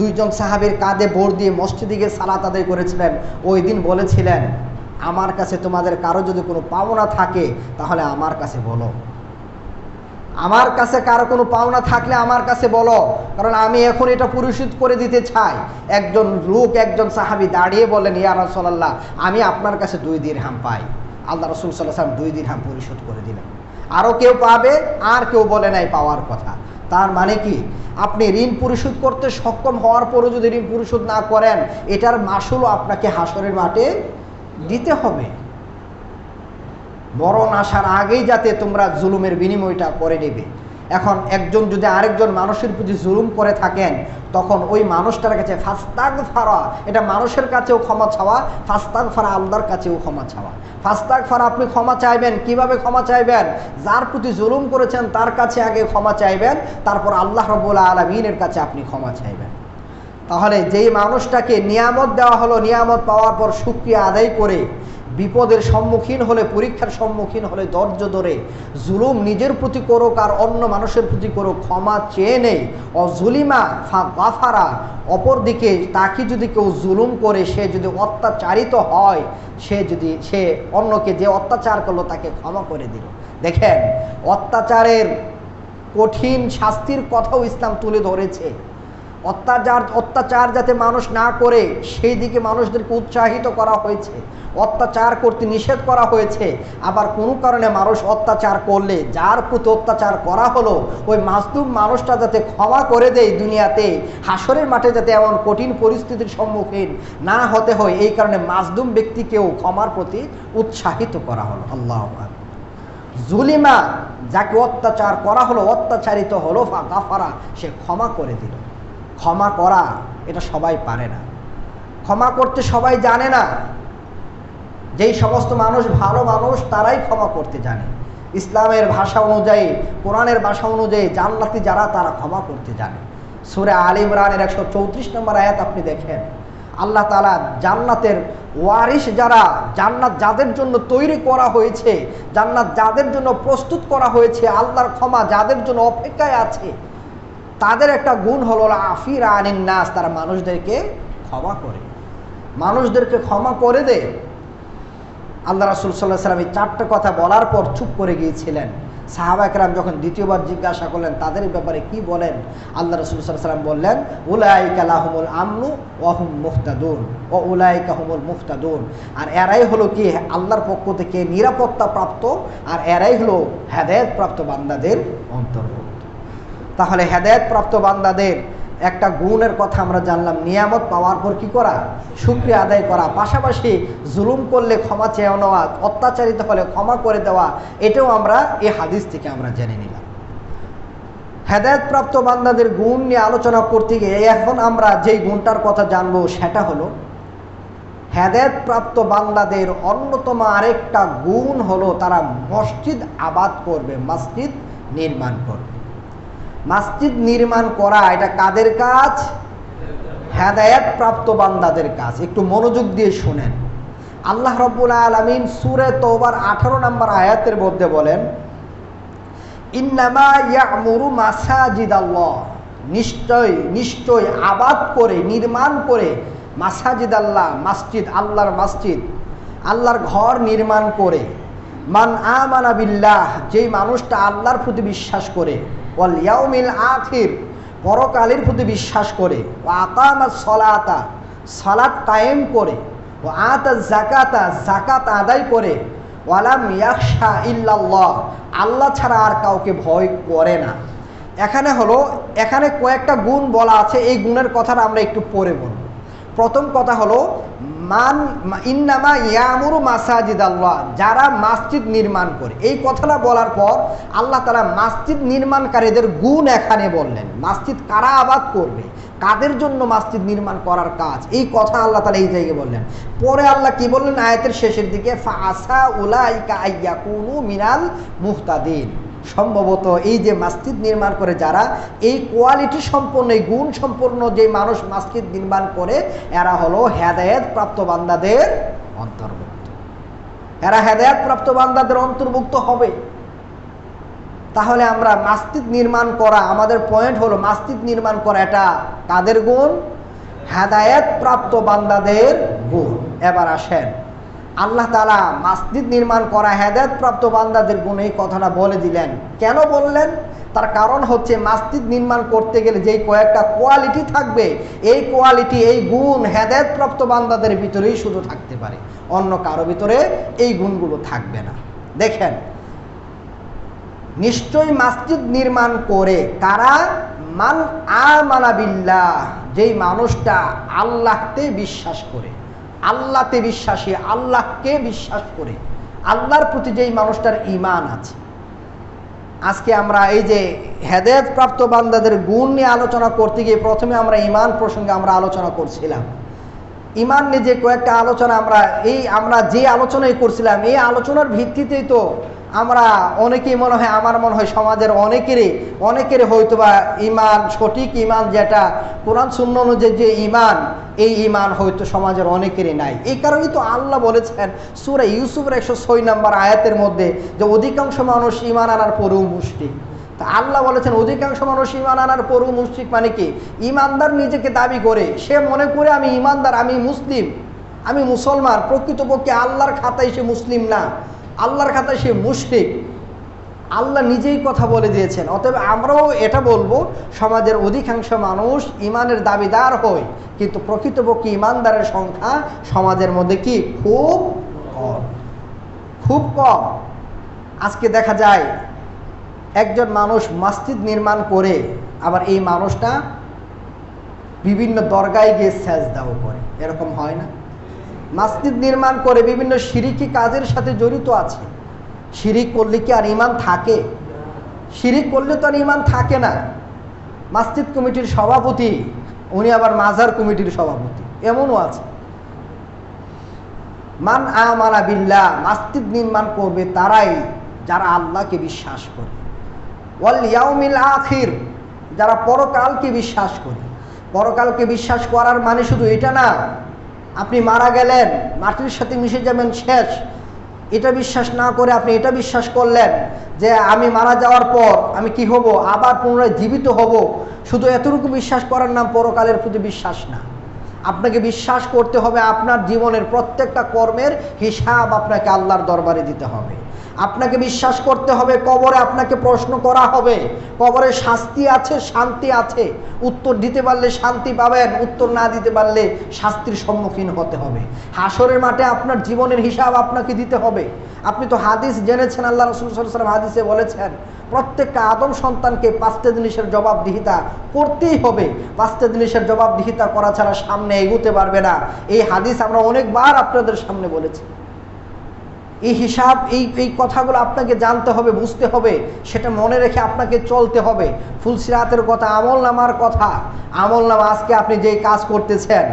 দুইজন সাহাবীর কাঁধে ভর দিয়ে মসজিদে গিয়ে সালাত আদায় করেছিলেন, ওই দিন বলেছিলেন, আমার কাছে তোমাদের কারো যদি কোনো পাওনা থাকে তাহলে আমার কাছে বলো, আমার কাছে কারো কোনো পাওনা থাকলে আমার কাছে বলো, কারণ আমি এখন এটা পরিশোধ করে দিতে চাই। একজন সাহাবী দাঁড়িয়ে বলেন, ইয়া রাসূলুল্লাহ, আমি আপনার কাছে 2 দিরহাম পাই। আল্লাহ রাসূল সাল্লাল্লাহু আলাইহি ওয়াসাল্লাম 2 দিরহাম পরিশোধ করে দিলেন। আরও কেউ পাবে, আর কেউ বলে নাই পাওয়ার কথা। তার মানে কি, আপনি ঋণ পরিশোধ করতে সক্ষম হওয়ার পরও যদি ঋণ পরিশোধ না করেন, এটার মাসুলও আপনাকে হাসরের মাঠে দিতে হবে। মরণ আসার আগেই যাতে তোমরা জুলুমের বিনিময়টা করে নেবে। এখন একজন যদি আরেকজন মানুষের প্রতি জুলুম করে থাকেন, তখন ওই মানুষটার কাছে ফাস্তাগফারা, এটা মানুষের কাছেও ক্ষমা চাওয়া, ফাস্তাগফারা আল্লাহর কাছেও ক্ষমা চাওয়া। ফাস্তাগফারা, আপনি ক্ষমা চাইবেন, কিভাবে ক্ষমা চাইবেন? যার প্রতি জুলুম করেছেন তার কাছে আগে ক্ষমা চাইবেন, তারপর আল্লাহ রাব্বুল আলামিনের কাছে আপনি ক্ষমা চাইবেন। তাহলে যেই মানুষটাকে নিয়ামত দেওয়া হলো, নিয়ামত পাওয়ার পর শুকরিয়া আদায় করে, বিপদের সম্মুখীন হলে, পরীক্ষার সম্মুখীন হলে ধৈর্য ধরে, জুলুম নিজের প্রতি করুক আর অন্য মানুষের প্রতি করুক, ক্ষমা চেয়ে নেই, অজুলিমা ফাগাফারা, অপরদিকে তাকে যদি কেউ জুলুম করে, সে যদি অত্যাচারিত হয়, সে অন্যকে যে অত্যাচার করলো তাকে ক্ষমা করে দিল। দেখেন, অত্যাচারের কঠিন শাস্তির কথাও ইসলাম তুলে ধরেছে। অত্যাচার যাতে মানুষ না করে সেই দিকে মানুষদেরকে উৎসাহিত করা হয়েছে, অত্যাচার করতে নিষেধ করা হয়েছে। আবার কোনো কারণে মানুষ অত্যাচার করলে, যার প্রতি অত্যাচার করা হলো, ওই মাজলুম মানুষটা যাতে ক্ষমা করে দেয় দুনিয়াতে, হাসরের মাঠে যাতে এমন কঠিন পরিস্থিতির সম্মুখীন না হতে হয়, এই কারণে মাজলুম ব্যক্তিকেও ক্ষমার প্রতি উৎসাহিত করা হলো। আল্লাহু আকবার। জুলিমা, যাকে অত্যাচার করা হলো, অত্যাচারিত হলো, ফাগাফারা, সে ক্ষমা করে দিল। ক্ষমা করা এটা সবাই পারে না, ক্ষমা করতে সবাই জানে না। যেই সমস্ত মানুষ ভালো মানুষ তারাই ক্ষমা করতে জানে। ইসলামের ভাষা অনুযায়ী, কোরআনের ভাষা অনুযায়ী জান্নাতি যারা, তারা ক্ষমা করতে জানে। সূরা আলে ইমরানের 134 নম্বর আয়াত আপনি দেখেন, আল্লাহ তাআলা জান্নাতের ওয়ারিস যারা, জান্নাত যাদের জন্য তৈরি করা হয়েছে, জান্নাত যাদের জন্য প্রস্তুত করা হয়েছে, আল্লাহর ক্ষমা যাদের জন্য অপেক্ষায় আছে, তাদের একটা গুণ হলো আফিরা আনিন নাস, তারা মানুষদেরকে ক্ষমা করে, মানুষদেরকে ক্ষমা করে দেয়। আল্লাহ রাসূল সাল্লাল্লাহু আলাইহি ওয়াসাল্লাম এই 4টা কথা বলার পর চুপ করে গিয়েছিলেন। সাহাবা কেরাম যখন দ্বিতীয়বার জিজ্ঞাসা করলেন তাদের ব্যাপারে কি বলেন, আল্লাহ রাসূল সাল্লাল্লাহু আলাইহি ওয়াসাল্লাম বললেন, উলাইকা লাহুমুল আমনু ওয়া হুম মুহতাদুন ওয়া উলাইকা হুমুল মুহতাদুন। আর এরাই হলো কি আল্লাহর পক্ষ থেকে নিরাপত্তা প্রাপ্ত, আর এরাই হলো হেদায়েত প্রাপ্ত বান্দাদের অন্তর্ভুক্ত। তাহলে হেদায়েত প্রাপ্ত বান্দাদের একটা গুণের কথা আমরা জানলাম, নিয়ামত পাওয়ার পর কি করা? শুকরিয়া আদায় করা, পাশাপাশি জুলুম করলে ক্ষমা চেয়ে নেওয়া, অত্যাচারিত হলে ক্ষমা করে দেওয়া, এটাও আমরা এই হাদিস থেকে আমরা জেনে নিলাম। হেদায়েত প্রাপ্ত বান্দাদের গুণ নিয়ে আলোচনা করতে গিয়ে এখন আমরা যেই গুণটার কথা জানবো সেটা হলো, হেদায়েত প্রাপ্ত বান্দাদের অন্যতম আরেকটা গুণ হলো তারা মসজিদ আবাদ করবে, মসজিদ নির্মাণ করবে। মসজিদ নির্মাণ করা এটা কাদের কাজ? হেদায়েত প্রাপ্ত বান্দাদের কাজ। একটু মনোযোগ দিয়ে শুনেন। আল্লাহ রাব্বুল আলামিন সূরা তওবার 18 নম্বর আয়াতের মধ্যে বলেন, ইন্নামা ইয়া'মুরু মাসাজিদাল্লাহ, নিশ্চয় আবাদ করে, নির্মাণ করে, মাসাজিদাল্লাহ, মসজিদ, আল্লাহর মসজিদ, আল্লাহর ঘর নির্মাণ করে, মান আমানা বিল্লাহ, যেই মানুষটা আল্লাহর প্রতি বিশ্বাস করে, ওয়াল ইয়াউমিল আখির, পরকালের প্রতি বিশ্বাস করে, ও আকামাস সলাতা, সালাত কায়েম করে, ও আতাজ যাকাতা, যাকাত আদায় করে, ওয়ালাম ইয়াখশা ইল্লাল্লাহ, আল্লাহ ছাড়া আর কাউকে ভয় করে না। এখানে কয়েকটা গুণ বলা আছে, এই গুণের কথাটা আমরা একটু পরে বলব। প্রথম কথা হলো ইন্নামা ইয়ামুরু মাসাজিদাল্লাহ, যারা মসজিদ নির্মাণ করে। এই কথাটা বলার পর আল্লাহ তাআলা মসজিদ নির্মাণকারীদের গুণ এখানে বললেন। মসজিদ কারা আবাদ করবে, কাদের জন্য মসজিদ নির্মাণ করার কাজ, এই কথা আল্লাহ তাআলা এই জায়গায় বললেন। পরে আল্লাহ কি বললেন আয়াতের শেষের দিকে, ফাআসা উলাইকা আইয়াকুনু মিনাল মুহতাদিন, সম্ভবত এই যে মসজিদ নির্মাণ করে যারা এই কোয়ালিটি সম্পন্ন, এই গুণ সম্পন্ন যে মানুষ মসজিদ নির্মাণ করে, এরা হলো হেদায়েত প্রাপ্ত বান্দাদের অন্তর্ভুক্ত। এরা হেদায়েত প্রাপ্ত বান্দাদের অন্তর্ভুক্ত হবে। তাহলে আমরা মসজিদ নির্মাণ করা, আমাদের পয়েন্ট হলো মসজিদ নির্মাণ করা এটা কাদের গুণ? হেদায়েত প্রাপ্ত বান্দাদের গুণ। এবার আসেন, আল্লাহ তাআলা মসজিদ নির্মাণ করা হেদায়েত প্রাপ্ত বান্দাদের গুণ, এই কথাটা বলে দিলেন। কেন বললেন? তার কারণ হচ্ছে মসজিদ নির্মাণ করতে গেলে যেই কয়েকটা কোয়ালিটি থাকবে, এই কোয়ালিটি, এই গুণ হেদায়েত প্রাপ্ত বান্দাদের ভিতরেই শুধু থাকতে পারে, অন্য কারো ভিতরে এই গুণগুলো থাকবে না। দেখেন, নিশ্চয় মসজিদ নির্মাণ করে কারা? মান আমানা বিল্লাহ, যেই মানুষটা আল্লাহতে বিশ্বাস করে, আল্লাহতে বিশ্বাসী, আল্লাহকে বিশ্বাস করে, আল্লাহর প্রতি যেই মানুষটার ঈমান আছে। আজকে আমরা এই যে হেদায়েত প্রাপ্ত বান্দাদের গুণ নিয়ে আলোচনা করতে গিয়ে প্রথমে আমরা ঈমান প্রসঙ্গে আমরা আলোচনা করছিলাম। ঈমান নিয়ে যে কয়েকটা আলোচনা আমরা যে আলোচনাই করছিলাম, এই আলোচনার ভিত্তিতেই তো আমরা অনেকেই মনে হয়, আমার মনে হয় সমাজের অনেকেরই হয়তোবা ঈমান, সঠিক ঈমান যেটা কোরআন সুন্নাহ অনুযায়ী যে ঈমান, এই ঈমান হয়তো সমাজের অনেকেরই নাই। এই কারণেই তো আল্লাহ বলেছেন সূরা ইউসুফের 106 নম্বর আয়াতের মধ্যে যে অধিকাংশ মানুষ ঈমান আনার পরেও মুশরিক। তা আল্লাহ বলেছেন অধিকাংশ মানুষ ঈমান আনার পরেও মুশরিক, মানে কি? ঈমানদার নিজেকে দাবি করে, সে মনে করে আমি ঈমানদার, আমি মুসলিম, আমি মুসলমান, প্রকৃতপক্ষে আল্লাহর খাতায় সে মুসলিম না, আল্লাহর খাতায় সে মুশরিক। আল্লাহ নিজেই কথা বলে দিয়েছেন। অতএব আমরাও এটা বলবো, সমাজের অধিকাংশ মানুষ ঈমানের দাবিদার হয়, কিন্তু প্রকৃতপক্ষে ঈমানদারের সংখ্যা সমাজের মধ্যে কি? খুব কম, খুব কম। আজকে দেখা যায় একজন মানুষ মসজিদ নির্মাণ করে, আবার এই মানুষটা বিভিন্ন দরগায় গিয়ে সেজদাও করে, এরকম হয় না? মসজিদ নির্মাণ করে বিভিন্ন শিরকি কাজের সাথে জড়িত আছে। শিরিক করলে কি আর ঈমান থাকে? শিরিক করলে তো আর ঈমান থাকে না। মসজিদ কমিটির সভাপতি, উনি আবার মাজার কমিটির সভাপতি, এমনও আছে। মান আমানা বিল্লাহ, মসজিদ নির্মাণ করবে তারাই যারা আল্লাহকে বিশ্বাস করে, ওয়াল ইয়াউমিল আখির, যারা পরকালকে বিশ্বাস করে। পরকালকে বিশ্বাস করার মানে শুধু এটা না, আপনি মারা গেলেন, মাটির সাথে মিশে যাবেন, শেষ, এটা বিশ্বাস না করে আপনি এটা বিশ্বাস করলেন যে আমি মারা যাওয়ার পর আমি কি হব? আবার পুনরায় জীবিত হব। শুধু এতটুকু বিশ্বাস করার নাম পরকালের প্রতি বিশ্বাস না। আপনাকে বিশ্বাস করতে হবে আপনার জীবনের প্রত্যেকটা কর্মের হিসাব আপনাকে আল্লাহর দরবারে দিতে হবে। আপনাকে বিশ্বাস করতে হবে কবরে আপনাকে প্রশ্ন করা হবে, কবরে শাস্তি আছে, শান্তি আছে। উত্তর দিতে পারলে শান্তি পাবেন, উত্তর না দিতে পারলে শাস্তির সম্মুখীন হতে হবে। হাসরের মাঠে আপনার জীবনের হিসাব আপনাকে দিতে হবে। আপনি তো হাদিস জেনেছেন, আল্লাহ রাসূল সাল্লাল্লাহু আলাইহি ওয়াসাল্লাম হাদিসে বলেছেন প্রত্যেকটা আদম সন্তানকে 5টা জিনিসের জবাবদিহিতা করতেই হবে। 5টা জিনিসের জবাবদিহিতা করা ছাড়া সামনে এগোতে পারবে না। এই হাদিস আমরা অনেকবার আপনাদের সামনে বলেছি। এই হিসাব, এই কথাগুলো আপনাকে জানতে হবে, বুঝতে হবে, সেটা মনে রেখে আপনাকে চলতে হবে। ফুলসিরাতের কথা, আমল নামার কথা, আমল নামা, আজকে আপনি যেই কাজ করতেছেন,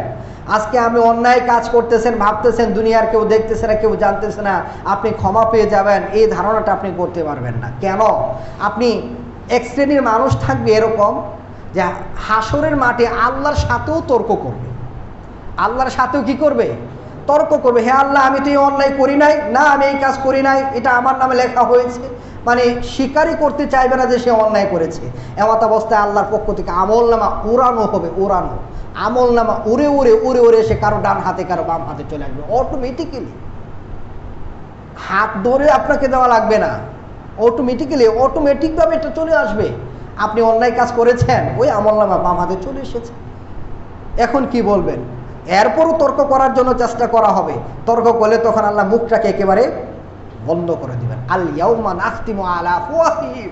আজকে আমি অন্যায় কাজ করতেছেন, ভাবতেছেন দুনিয়ার কেউ দেখতেছে না, কেউ জানতেছে না, আপনি ক্ষমা পেয়ে যাবেন, এই ধারণাটা আপনি করতে পারবেন না। কেন? আপনি এক শ্রেণীর মানুষ থাকবে এরকম যে হাসরের মাঠে আল্লাহর সাথেও তর্ক করবে। আল্লাহর সাথেও কি করবে? তর্ক করবে। হে আল্লাহ, আমি তো এই অন্যায় করি নাই, না আমি এই কাজ করি নাই, এটা আমার নামে লেখা হয়েছে। মানে স্বীকারই করতে চাইবে না যে সে অন্যায় করেছে। এমত অবস্থায় আল্লাহর পক্ষ থেকে আমল নামা উড়ানো হবে, উড়ানো আমল নামা উড়ে উড়ে উড়ে উড়ে সে কারো ডান হাতে কারো বাম হাতে চলে আসবে অটোমেটিক্যালি। হাত ধরে আপনাকে দেওয়া লাগবে না, অটোমেটিকভাবে এটা চলে আসবে। আপনি অন্যায় কাজ করেছেন, ওই আমল নামা বাম হাতে চলে এসেছে। এখন কি বলবেন? এরপরও তর্ক করার জন্য চেষ্টা করা হবে। তর্ক করলে তখন আল্লাহ মুখটাকে একেবারে বন্ধ করে দিবেন। আল ইয়াউমা নাখতিমু আলা আফওয়াহিহিম,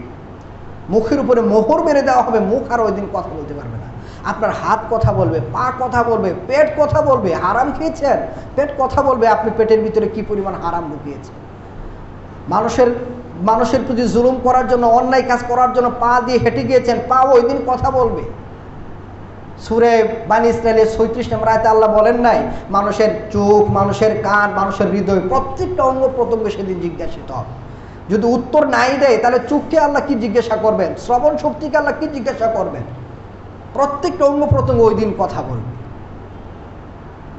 মুখের উপরে মোহর মেরে দেওয়া হবে। মুখ আর ওই দিন কথা বলতে পারবে না। আপনার হাত কথা বলবে, পা কথা বলবে, পেট কথা বলবে। হারাম খেয়েছেন, পেট কথা বলবে আপনি পেটের ভিতরে কি পরিমাণ হারাম ঢুকিয়েছেন। মানুষের প্রতি জুলুম করার জন্য, অন্যায় কাজ করার জন্য পা দিয়ে হেঁটে গিয়েছেন, পা ওই দিন কথা বলবে। সূরা বানী ইসরাঈলের ৩৬ নম্বর আয়াতে আল্লাহ বলেন নাই, মানুষের চোখ, মানুষের কান, মানুষের হৃদয়, প্রত্যেকটা অঙ্গ প্রত্যঙ্গ সেদিন জিজ্ঞাসিত হবে। যদি উত্তর নাই দেয় তাহলে চোখকে আল্লাহ কি জিজ্ঞাসা করবেন? শ্রবণ শক্তিকে আল্লাহ কি জিজ্ঞাসা করবেন? প্রত্যেকটা অঙ্গ প্রত্যঙ্গ ওই দিন কথা বলবে।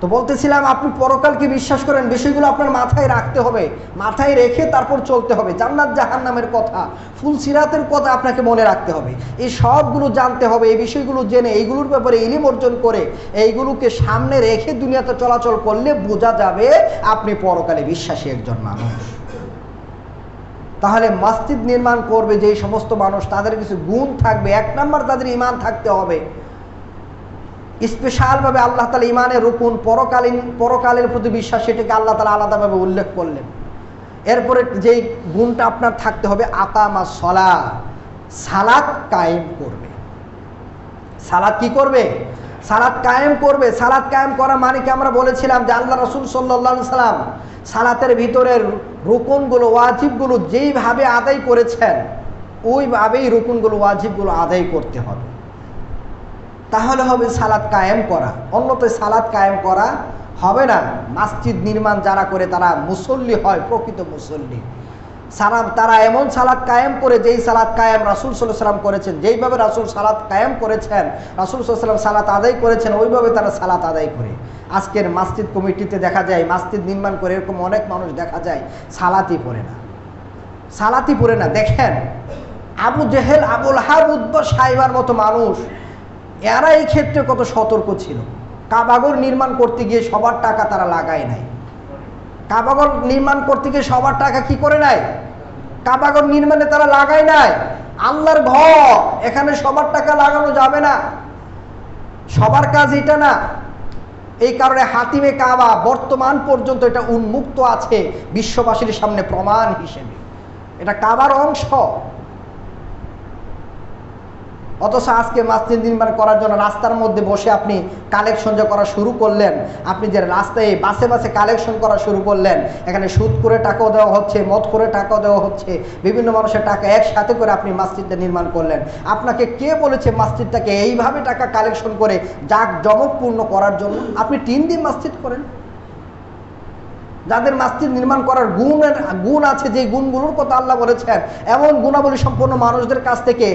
তো বলতেছিলাম, আপনি পরকালকে বিশ্বাস করেন, বিষয়গুলো আপনার মাথায় রাখতে হবে, মাথায় রেখে তারপর চলতে হবে। জান্নাত জাহান্নামের কথা, ফুল সিরাতের কথা আপনাকে মনে রাখতে হবে। এই সবগুলো জানতে হবে। এই বিষয়গুলো জেনে, এইগুলোর ব্যাপারে ইলম অর্জন করে, এইগুলোকে সামনে রেখে দুনিয়াতে চলাচল করলে বোঝা যাবে আপনি পরকালে বিশ্বাসী একজন মানুষ। তাহলে মসজিদ নির্মাণ করবে যেই সমস্ত মানুষ, তাদের কিছু গুণ থাকবে। এক নম্বর, তাদের ঈমান থাকতে হবে। স্পেশালভাবে আল্লাহ তাআলা ঈমানের রুকুন, পরকালের প্রতি বিশ্বাস, সেটাকে আল্লাহ তাআলা আলাদাভাবে উল্লেখ করলেন। এরপরে যেই গুণটা আপনার থাকতে হবে, আকামাস সালাহ, সালাত কায়েম করবে। সালাত কি করবে? সালাত কায়েম করবে। সালাত কায়েম করা মানে কি? আমরা বলেছিলাম যে আল্লাহ রাসূল সাল্লাল্লাহু আলাইহি সাল্লাম সালাতের ভিতরের রুকুনগুলো, ওয়াজিবগুলো যেইভাবে আদায় করেছেন, ওইভাবেই রুকুনগুলো, ওয়াজিবগুলো আদায় করতে হবে। তাহলে হবে সালাত কায়েম করা। অন্যথায় সালাত কায়েম করা হবে না। মসজিদ নির্মাণ যারা করে তারা মুসল্লি হয়, প্রকৃত মুসল্লি। তারা এমন সালাত কায়েম করে, যেই সালাত কায়েম রাসূল সাল্লাল্লাহু আলাইহি ওয়াসাল্লাম করেছেন। যেইভাবে রাসূল সালাত কায়েম করেছেন, রাসূল সাল্লাল্লাহু আলাইহি ওয়াসাল্লাম সালাত আদায় করেছেন, ওইভাবে তারা সালাত আদায় করে। আজকের মসজিদ কমিটিতে দেখা যায়, মসজিদ নির্মাণ করে এরকম অনেক মানুষ দেখা যায় সালাতই পড়ে না, সালাতই পড়ে না। দেখেন, Abu Jahl, Abu Lahab, Utba, সাইবার মতো মানুষ, এরা এই ক্ষেত্রে কত সতর্ক ছিল। কাবাগর নির্মাণ করতে গিয়ে সবার টাকা তারা লাগায় নাই। কাবাগর নির্মাণ করতে গিয়ে সবার টাকা কি করে নাই? কাবাগর নির্মাণে তারা লাগায় নাই। আল্লাহর ঘর, এখানে সবার টাকা লাগানো যাবে না, সবার কাজ এটা না। এই কারণে হাতিমে কাবা বর্তমান পর্যন্ত এটা উন্মুক্ত আছে বিশ্ববাসীর সামনে প্রমাণ হিসেবে। এটা কাবার অংশ। অথচ আজকে মসজিদ নির্মাণ করার জন্য রাস্তার মধ্যে বসে আপনি কালেকশন যে করা শুরু করলেন, আপনি যে রাস্তায় বাসে বাসে কালেকশন করা শুরু করলেন, এখানে সুদ করে টাকাও দেওয়া হচ্ছে, মদ করে টাকাও দেওয়া হচ্ছে, বিভিন্ন মানুষের টাকা একসাথে করে আপনি মসজিদটা নির্মাণ করলেন। আপনাকে কে বলেছে মসজিদটাকে এইভাবে টাকা কালেকশন করে জাঁকজমকপূর্ণ করার জন্য? আপনি টিন দিয়ে মসজিদ করেন। যাদের মসজিদ নির্মাণ করার গুণ আছে, যে গুণগুলোর কথা আল্লাহ বলেছেন, এমন গুণাবলী সম্পন্ন মানুষদের কাছ থেকে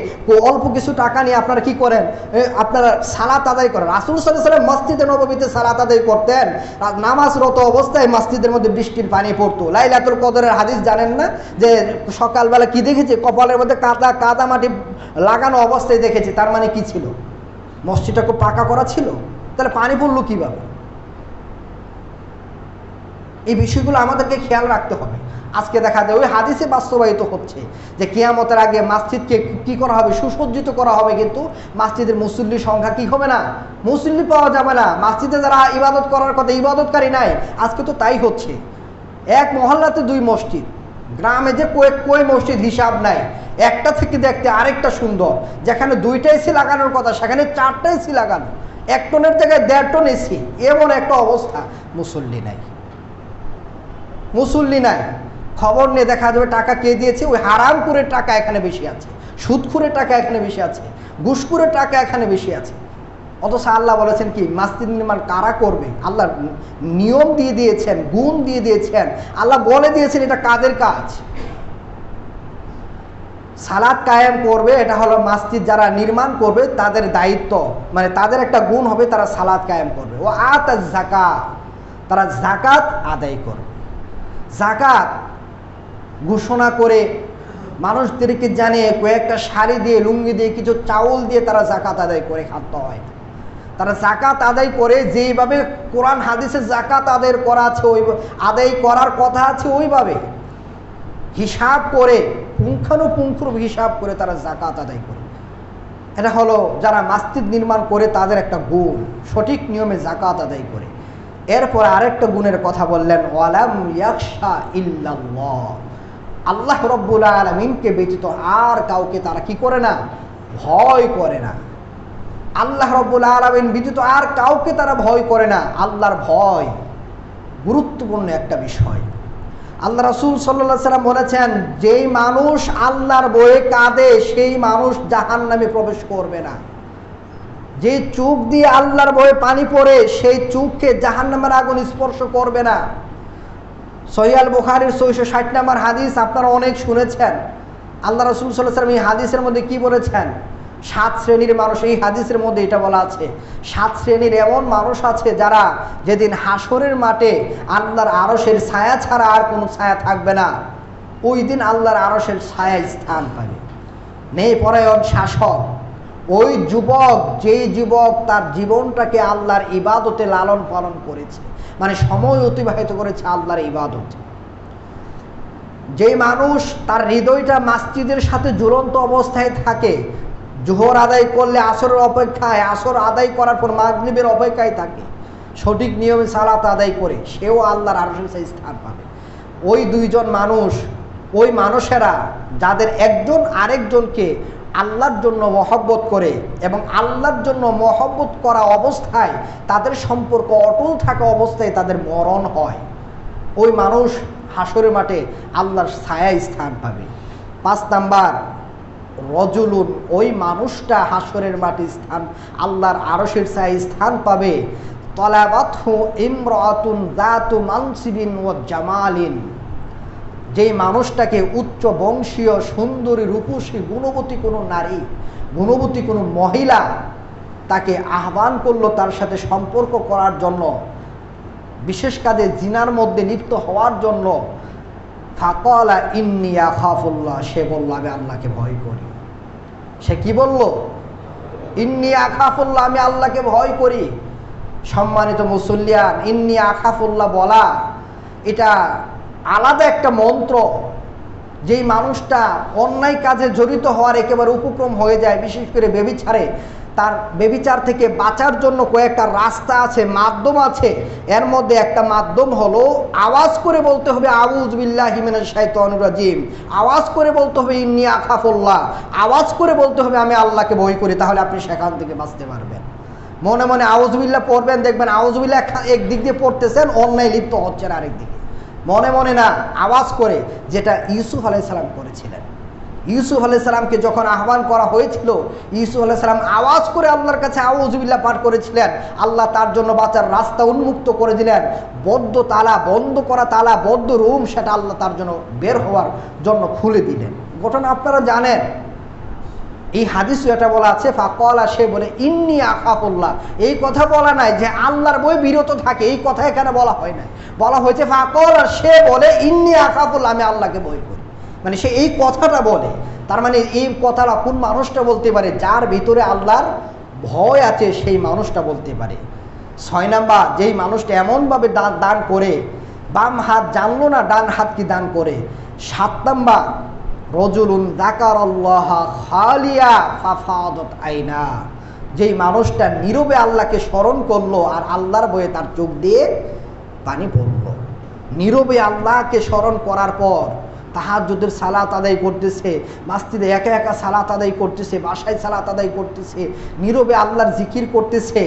অল্প কিছু টাকা নিয়ে আপনারা কি করেন? আপনারা সালাত আদায় করেন। রাসূল সাল্লাল্লাহু আলাইহি ওয়াসাল্লাম মসজিদে নববীতে সালাত আদায় করতেন। নামাজরত অবস্থায় মসজিদের মধ্যে বৃষ্টির পানি পড়তো। লাইলাতুল কদরের হাদিস জানেন না? যে সকালবেলা কি দেখেছে? কপালের মধ্যে কাদা মাটি লাগানো অবস্থায় দেখেছে। তার মানে কি ছিল? মসজিদটা খুব পাকা করা ছিল। তাহলে পানি পড়লো কিভাবে? এই বিষয়গুলো আমাদেরকে খেয়াল রাখতে হবে। আজকে দেখা যায় ওই হাদিসে বাস্তবায়িত হচ্ছে যে কিয়ামতের আগে মসজিদকে কি করা হবে? সুসজ্জিত করা হবে, কিন্তু মসজিদের মুসল্লির সংখ্যা কি হবে না? মুসল্লি পাওয়া যাবে না। মসজিদে যারা ইবাদত করার কথা, ইবাদতকারী নাই। আজকে তো তাই হচ্ছে। এক মহল্লাতে 2 মসজিদ, গ্রামে যে কই মসজিদ হিসাব নাই। একটা থেকে দেখতে আরেকটা সুন্দর। যেখানে 2টা এসি লাগানোর কথা, সেখানে 4টা এসি লাগানো। 1 টনের জায়গায় 1.5 টন এসি। এমন একটা অবস্থা। মুসল্লি নাই, মুসল্লি নাই। খবর নিয়ে দেখা যাবে টাকা কে দিয়েছে? ওই হারাম করে টাকা এখানে বেশি আছে, সুদখুরের টাকা এখানে বেশি আছে, ঘুষখুরের টাকা এখানে বেশি আছে। অথচ আল্লাহ বলেছেন কি মসজিদ নির্মাণ কারা করবে, আল্লাহ নিয়ম দিয়ে দিয়েছেন, গুণ দিয়ে দিয়েছেন, আল্লাহ বলে দিয়েছেন এটা কাদের কাজ। সালাত কায়েম করবে, এটা হলো মসজিদ যারা নির্মাণ করবে তাদের দায়িত্ব, মানে তাদের একটা গুণ হবে তারা সালাত কায়েম করবে। ও আত যাকাত, তারা যাকাত আদায় করবে। যাকাত ঘোষণা করে মানুষদেরকে জানিয়ে কয়েকটা শাড়ি দিয়ে, লুঙ্গি দিয়ে, কিছু চাউল দিয়ে তারা যাকাত আদায় করে খাতে হয়। তারা যাকাত আদায় করে যেইভাবে কোরআন হাদিসে যাকাত আদায় করা আছে, ওই আদায় করার কথা আছে ওইভাবে হিসাব করে, পুঙ্খানুপুঙ্খ হিসাব করে তারা যাকাত আদায় করে। এটা হলো যারা মসজিদ নির্মাণ করে তাদের একটা গুণ, সঠিক নিয়মে যাকাত আদায় করে। এরপর আরেকটা গুণের কথা বললেন, ওয়ালাম ইয়াখশা ইল্লাল্লাহ, আল্লাহ রব্বুল আলামিনকে ব্যতীত আর কাউকে তারা কি করে না, ভয় করে না। আল্লাহ রব্বুল আলামিন ব্যতীত আর কাউকে তারা ভয় করে না। আল্লাহর ভয় গুরুত্বপূর্ণ একটা বিষয়। আল্লাহ রাসূল সাল্লাল্লাহু আলাইহি ওয়াসাল্লাম বলেছেন, যেই মানুষ আল্লাহর ভয়ে কাঁদে সেই মানুষ জাহান্নামে প্রবেশ করবে না। যে চোখ দিয়ে আল্লাহর ভয়ে পানি পড়ে সেই চোখকে জাহান্নামের আগুন স্পর্শ করবে না। সহিহ আল বুখারীর 660 নম্বর হাদিস আপনারা অনেক শুনেছেন। আল্লাহ রাসূল সাল্লাল্লাহু আলাইহি ওয়াসাল্লাম এই হাদিসের মধ্যে কি বলেছেন, 7 শ্রেণীর মানুষ, এই হাদিসের মধ্যে এটা বলা আছে 7 শ্রেণীর এমন মানুষ আছে যারা যেদিন হাসরের মাঠে আল্লাহর আরশের ছায়া ছাড়া আর কোনো ছায়া থাকবে না, ওই দিন আল্লাহর আরশের ছায়া স্থান পাবে। নেই পরায়ণ শাসক, ওই যুবক, যেই যুবক তার জীবনটাকে আল্লাহর ইবাদতে লালন পালন করেছে, মানে সময় অতিবাহিত করেছে আল্লাহর ইবাদতে। যেই মানুষ তার হৃদয়টা মসজিদের সাথে ঝুলন্ত অবস্থায় থাকে, জোহর আদায় করলে আসরের অপেক্ষায়, আসর আদায় করার পর মাগরিবের অপেক্ষায় থাকে, সঠিক নিয়মে সালাত আদায় করে, সেও আল্লাহর আরশের স্থান পাবে। ওই দুইজন মানুষ, ওই মানুষেরা যাদের একজন আরেকজনকে আল্লাহর জন্য মহব্বত করে এবং আল্লাহর জন্য মহব্বত করা অবস্থায় তাদের সম্পর্ক অটল থাকা অবস্থায় তাদের মরণ হয়, ওই মানুষ হাসরের মাঠে আল্লাহর ছায়ায় স্থান পাবে। 5 নাম্বার, রজুলুন, ওই মানুষটা হাসরের মাঠে স্থান, আল্লাহর আরশের ছায়ায় স্থান পাবে। তলাবাতহু ইমরাতুন যাতু মানসিবিন ওয়া জামালিন, যেই মানুষটাকে উচ্চ বংশীয়, সুন্দরী, রূপসী, গুণবতী কোনো নারী, গুণবতী কোনো মহিলা তাকে আহ্বান করলো তার সাথে সম্পর্ক করার জন্য, বিশেষ কাজে জিনার মধ্যে লিপ্ত হওয়ার জন্য। ফাকালা ইন্নী আখাফুল্লাহ, সে বলল আমি আল্লাহকে ভয় করি। সে কি বলল? ইন্নী আখাফুল্লাহ, আমি আল্লাহকে ভয় করি। সম্মানিত মুসল্লিয়ান, ইন্নী আখাফুল্লাহ বলা এটা আলাদা একটা মন্ত্র। যেই মানুষটা অন্যায় কাজে জড়িত হওয়ার একেবারে উপক্রম হয়ে যায়, বিশেষ করে ব্যভিচারে, তার ব্যভিচার থেকে বাঁচার জন্য কয়েকটা রাস্তা আছে, মাধ্যম আছে। এর মধ্যে একটা মাধ্যম হলো আওয়াজ করে বলতে হবে আউযু বিল্লাহি মিনাশ শাইতানির রাজিম, আওয়াজ করে বলতে হবে ইন্নী আখাফুল্লাহ, আওয়াজ করে বলতে হবে আমি আল্লাহকে ভয় করি। তাহলে আপনি সেখান থেকে বাঁচতে পারবেন। মনে মনে আউযু বিল্লাহ পড়বেন, দেখবেন আউযু বিল্লাহ একদিক দিয়ে পড়তেছেন, অন্যায় লিপ্ত হচ্ছেন আরেক দিকে। মনে মনে না, আওয়াজ করে, যেটা ইউসুফ আলাইহিস সালাম করেছিলেন। ইউসুফ আলাইহিস সালামকে যখন আহ্বান করা হয়েছিল, ইউসুফ আলাইহিস সালাম আওয়াজ করে আল্লাহর কাছে আউযু বিল্লাহ পাঠ করেছিলেন। আল্লাহ তার জন্য বাঁচার রাস্তা উন্মুক্ত করে দিলেন। বদ্ধ তালা, বন্ধ করা তালা, বদ্ধ রুম, সেটা আল্লাহ তার জন্য বের হওয়ার জন্য খুলে দিলেন। ঘটনা আপনারা জানেন। এই হাদিসে এটা বলা আছে, ফাকালা, সে বলে ইন্নী আখাফুল্লাহ। এই কথা বলা নাই যে আল্লাহর ভয়ে বিরত থাকে, এই কথা এখানে বলা হয় না। বলা হয়েছে ফাকালা, সে বলে ইন্নী আখাফুল্লাহ, আমি আল্লাহকে ভয় করি। মানে সে এই কথাটা বলে, তার মানে এই কথাটা কোন মানুষটা বলতে পারে? যার ভিতরে আল্লাহর ভয় আছে সেই মানুষটা বলতে পারে। 6 নাম্বার, যেই মানুষটা এমনভাবে দান করে, বাম হাত জানলো না ডান হাত কি দান করে। 7 নাম্বার, রজুলুন যাকারাল্লাহ খালিয়া ফাফাদাত আইনা, যেই মানুষটা নীরবে আল্লাহকে স্মরণ করলো আর আল্লাহর ভয়ে তার চোখ দিয়ে পানি পড়লো। নীরবে আল্লাহকে স্মরণ করার পর তাহাজ্জুদের সালাত আদায় করতেছে, মসজিদে একা একা সালাত আদায় করতেছে, বাসায় সালাত আদায় করতেছে, নীরবে আল্লাহর জিকির করতেছে।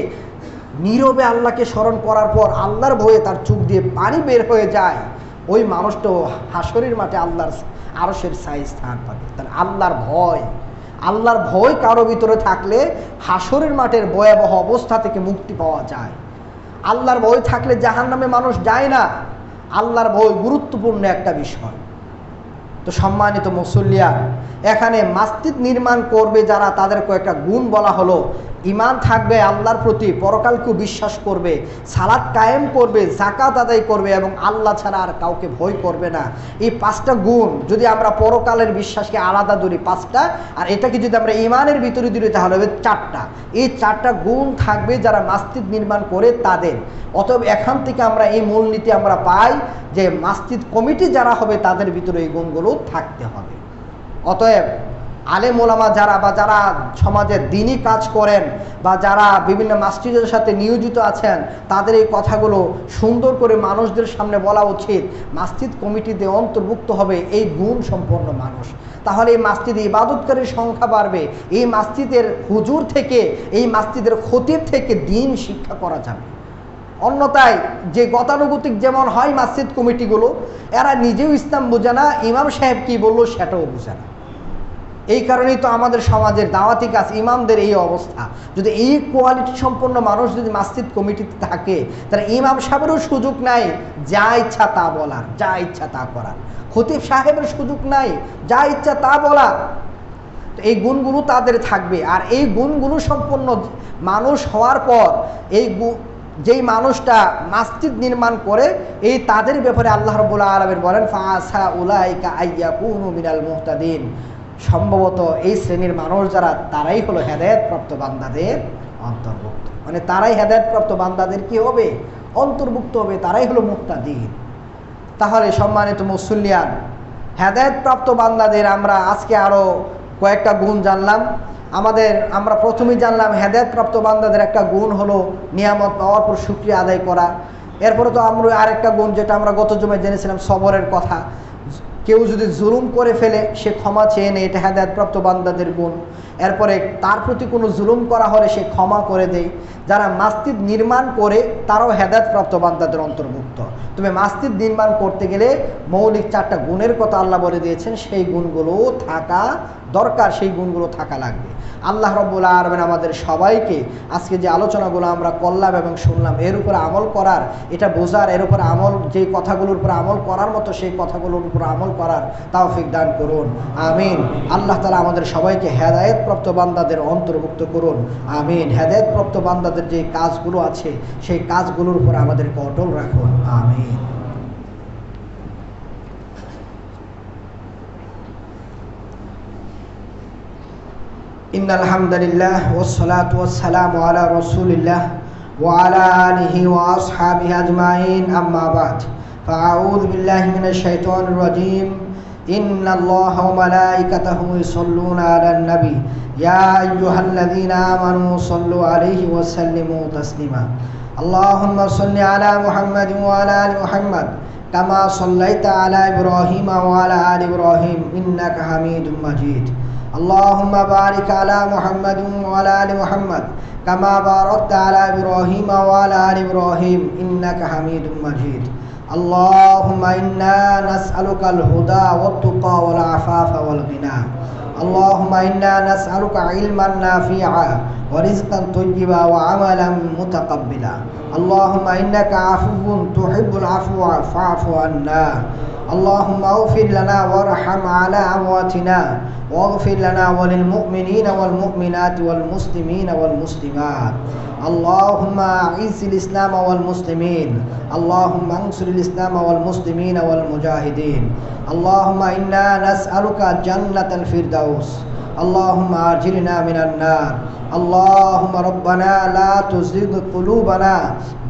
নীরবে আল্লাহকে স্মরণ করার পর আল্লাহর ভয়ে তার চোখ দিয়ে পানি বের হয়ে যায়, ওই মানুষটা হাসরের মাঠে আল্লাহর আরশের ছায়ায় স্থান পাবে। তাহলে আল্লাহর ভয়, আল্লাহর ভয় কারো ভিতরে থাকলে হাসরের মাঠের ভয়াবহ অবস্থা থেকে মুক্তি পাওয়া যায়। আল্লাহর ভয় থাকলে জাহান্নামে মানুষ যায় না। আল্লাহর ভয় গুরুত্বপূর্ণ একটা বিষয়। তো সম্মানিত মুসল্লিয়ান, এখানে মসজিদ নির্মাণ করবে যারা, তাদের কয়েকটা গুণ বলা হলো। ঈমান থাকবে আল্লাহর প্রতি, পরকালকে বিশ্বাস করবে, সালাত কায়েম করবে, যাকাত আদায় করবে এবং আল্লাহ ছাড়া আর কাউকে ভয় করবে না। এই 5টা গুণ যদি আমরা পরকালের বিশ্বাসকে আলাদা ধরি 5টা, আর এটাকে যদি আমরা ঈমানের ভিতরে ধরি তাহলে হবে 4টা। এই 4টা গুণ থাকবে যারা মসজিদ নির্মাণ করে তাদের। অতএব এখান থেকে আমরা এই মূলনীতি আমরা পাই যে মসজিদ কমিটি যারা হবে তাদের ভিতরে এই গুণগুলো থাকতে হবে। অতএব আলেম ওলামা যারা বা যারা সমাজে দ্বীনি কাজ করেন বা যারা বিভিন্ন মসজিদের সাথে নিয়োজিত আছেন, তাদের এই কথাগুলো সুন্দর করে মানুষদের সামনে বলা উচিত। মসজিদ কমিটিতে অন্তর্ভুক্ত হবে এই গুণ সম্পন্ন মানুষ, তাহলে এই মসজিদে ইবাদতকারীর সংখ্যা বাড়বে। এই মসজিদের হুজুর থেকে, এই মসজিদের খতিব থেকে দ্বীন শিক্ষা করা যাবে। অন্যথায় যে গতানুগতিক যেমন হয় মসজিদ কমিটিগুলো, এরা নিজেও ইসলাম বোঝে না, ইমাম সাহেব কি বললো সেটাও বোঝে না। এই কারণেই তো আমাদের সমাজের দাওয়াতি কাজ ইমামদের এই অবস্থা। যদি এই কোয়ালিটি সম্পন্ন মানুষ যদি মসজিদ কমিটিতে থাকে, তাহলে ইমাম সাহেবেরও সুযোগ নাই যা ইচ্ছা তা বলার, যা ইচ্ছা তা করার। খতিব সাহেবের সুযোগ নাই যা ইচ্ছা তা বলার। তো এই গুণগুলো তাদের থাকবে। আর এই গুণগুলো সম্পন্ন মানুষ হওয়ার পর যেই মানুষটা মসজিদ নির্মাণ করে, এই তাদের ব্যাপারে আল্লাহ রাব্বুল আলামিন বলেন ফাআসা উলাইকা আইয়াকুনু মিনাল মুহতাদিন। সম্ভবত এই শ্রেণীর মানুষ যারা, তারাই হলো হেদায়েতপ্রাপ্ত বান্দাদের অন্তর্ভুক্ত। মানে তারাই হেদায়েতপ্রাপ্ত বান্দাদের কি হবে? অন্তর্ভুক্ত হবে, তারাই হলো মুহতাদিন। তাহলে সম্মানিত মুসল্লিয়ান, হেদায়েতপ্রাপ্ত বান্দাদের আমরা আজকে আরো কয়েকটা গুণ জানলাম। আমরা প্রথমেই জানলাম হেদায়েতপ্রাপ্ত বান্দাদের একটা গুণ হলো নিয়ামত পাওয়ার পর শুকরিয়া আদায় করা। এরপরে তো আমরা আরেকটা গুণ যেটা আমরা গত জুমায় জেনেছিলাম, সবরের কথা। কেউ যদি জুলুম করে ফেলে সে ক্ষমা চেয়ে নেয়, এটা হেদায়েতপ্রাপ্ত বান্দাদের গুণ। এরপরে তার প্রতি কোনো জুলুম করা হলে সে ক্ষমা করে দেয়। যারা মসজিদ নির্মাণ করে তারাও হেদায়েতপ্রাপ্ত বান্দাদের অন্তর্ভুক্ত। তবে মসজিদ নির্মাণ করতে গেলে মৌলিক 4টা গুণের কথা আল্লাহ বলে দিয়েছেন, সেই গুণগুলো থাকা দরকার, সেই গুণগুলো থাকা লাগবে। আল্লাহ রাব্বুল আলামিন আমাদের সবাইকে আজকে যে আলোচনাগুলো আমরা করলাম এবং শুনলাম এর উপরে আমল করার, এটা বোঝার, এর উপরে আমল, যেই কথাগুলোর উপর আমল করার মতো সেই কথাগুলোর উপর আমল করার তৌফিক দান করুন, আমিন। আল্লাহ তাআলা আমাদের সবাইকে হেদায়েতপ্রাপ্ত বান্দাদের অন্তর্ভুক্ত করুন, আমিন। হেদায়েতপ্রাপ্ত বান্দাদের যে কাজগুলো আছে সেই কাজগুলোর উপর আমাদেরকে অটল রাখুন, আমিন। ইন্নাল হামদুলিল্লাহ ওয়াসসালাতু ওয়াসসালামু আলা রাসূলিল্লাহ ওয়া আলা আলিহি ওয়া আসহাবিহি আজমাইন, আম্মা বা'দ। ফাআউযু বিল্লাহি মিনাশ শাইতানির রাজীম। ইন্নাল্লাহা ওয়া মালাইকাতাহু ইউসাল্লুনা আলান নবী ইয়া আইয়ুহাল্লাযীনা আমানু সাল্লু আলাইহি ওয়া সাল্লিমু তাসলিমা। আল্লাহুম্মা সাল্লি আলা মুহাম্মাদিন ওয়া আলা আলি মুহাম্মাদ কামা সাল্লাইতা আলা ইব্রাহিম ওয়া আলা আলি ইব্রাহিম ইন্নাকা হামিদুম মাজিদ। اللهم بارك على محمد وعلى آل محمد كما باركت على إبراهيم وعلى آل إبراهيم إنك حميد مجيد. اللهم إنا نسألك الهدى والتقى والعفاف والغنى. اللهم إنا نسألك علما نافعا ورزقا طيبا وعملا متقبلا. اللهم إنك عفو تحب العفو فاعف عنا. اللهم اغفر لنا وارحم على أمواتنا واغفر لنا وللمؤمنين والمؤمنات والمسلمين والمسلمات. اللهم أعز الإسلام والمسلمين. اللهم انصر الإسلام والمسلمين والمجاهدين. اللهم إنا نسألك جنة الفردوس. اللهم أجرنا من النار. اللهم ربنا لا تزغ قلوبنا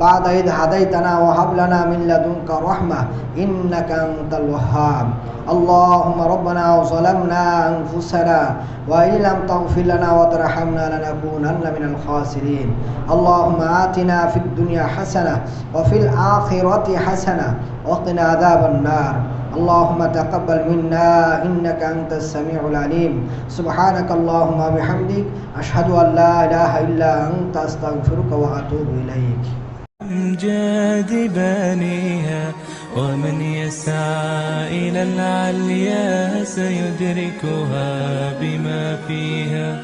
بعد إذ هديتنا وهب لنا من لدنك رحمة إنك أنت الوهاب. اللهم ربنا ظلمنا أنفسنا وإن لم تغفر لنا وترحمنا لنكونن من الخاسرين. اللهم آتنا في الدنيا حسنة وفي الآخرة حسنة وقنا عذاب النار. اللهم تقبل منا إنك أنت السميع العليم. سبحانك اللهم وبحمدك أشهد أن لا إله إلا أنت أستغفرك وأتوب إليك. أمجاد بانيها ومن يسعى إلى العليا سيدركها بما فيها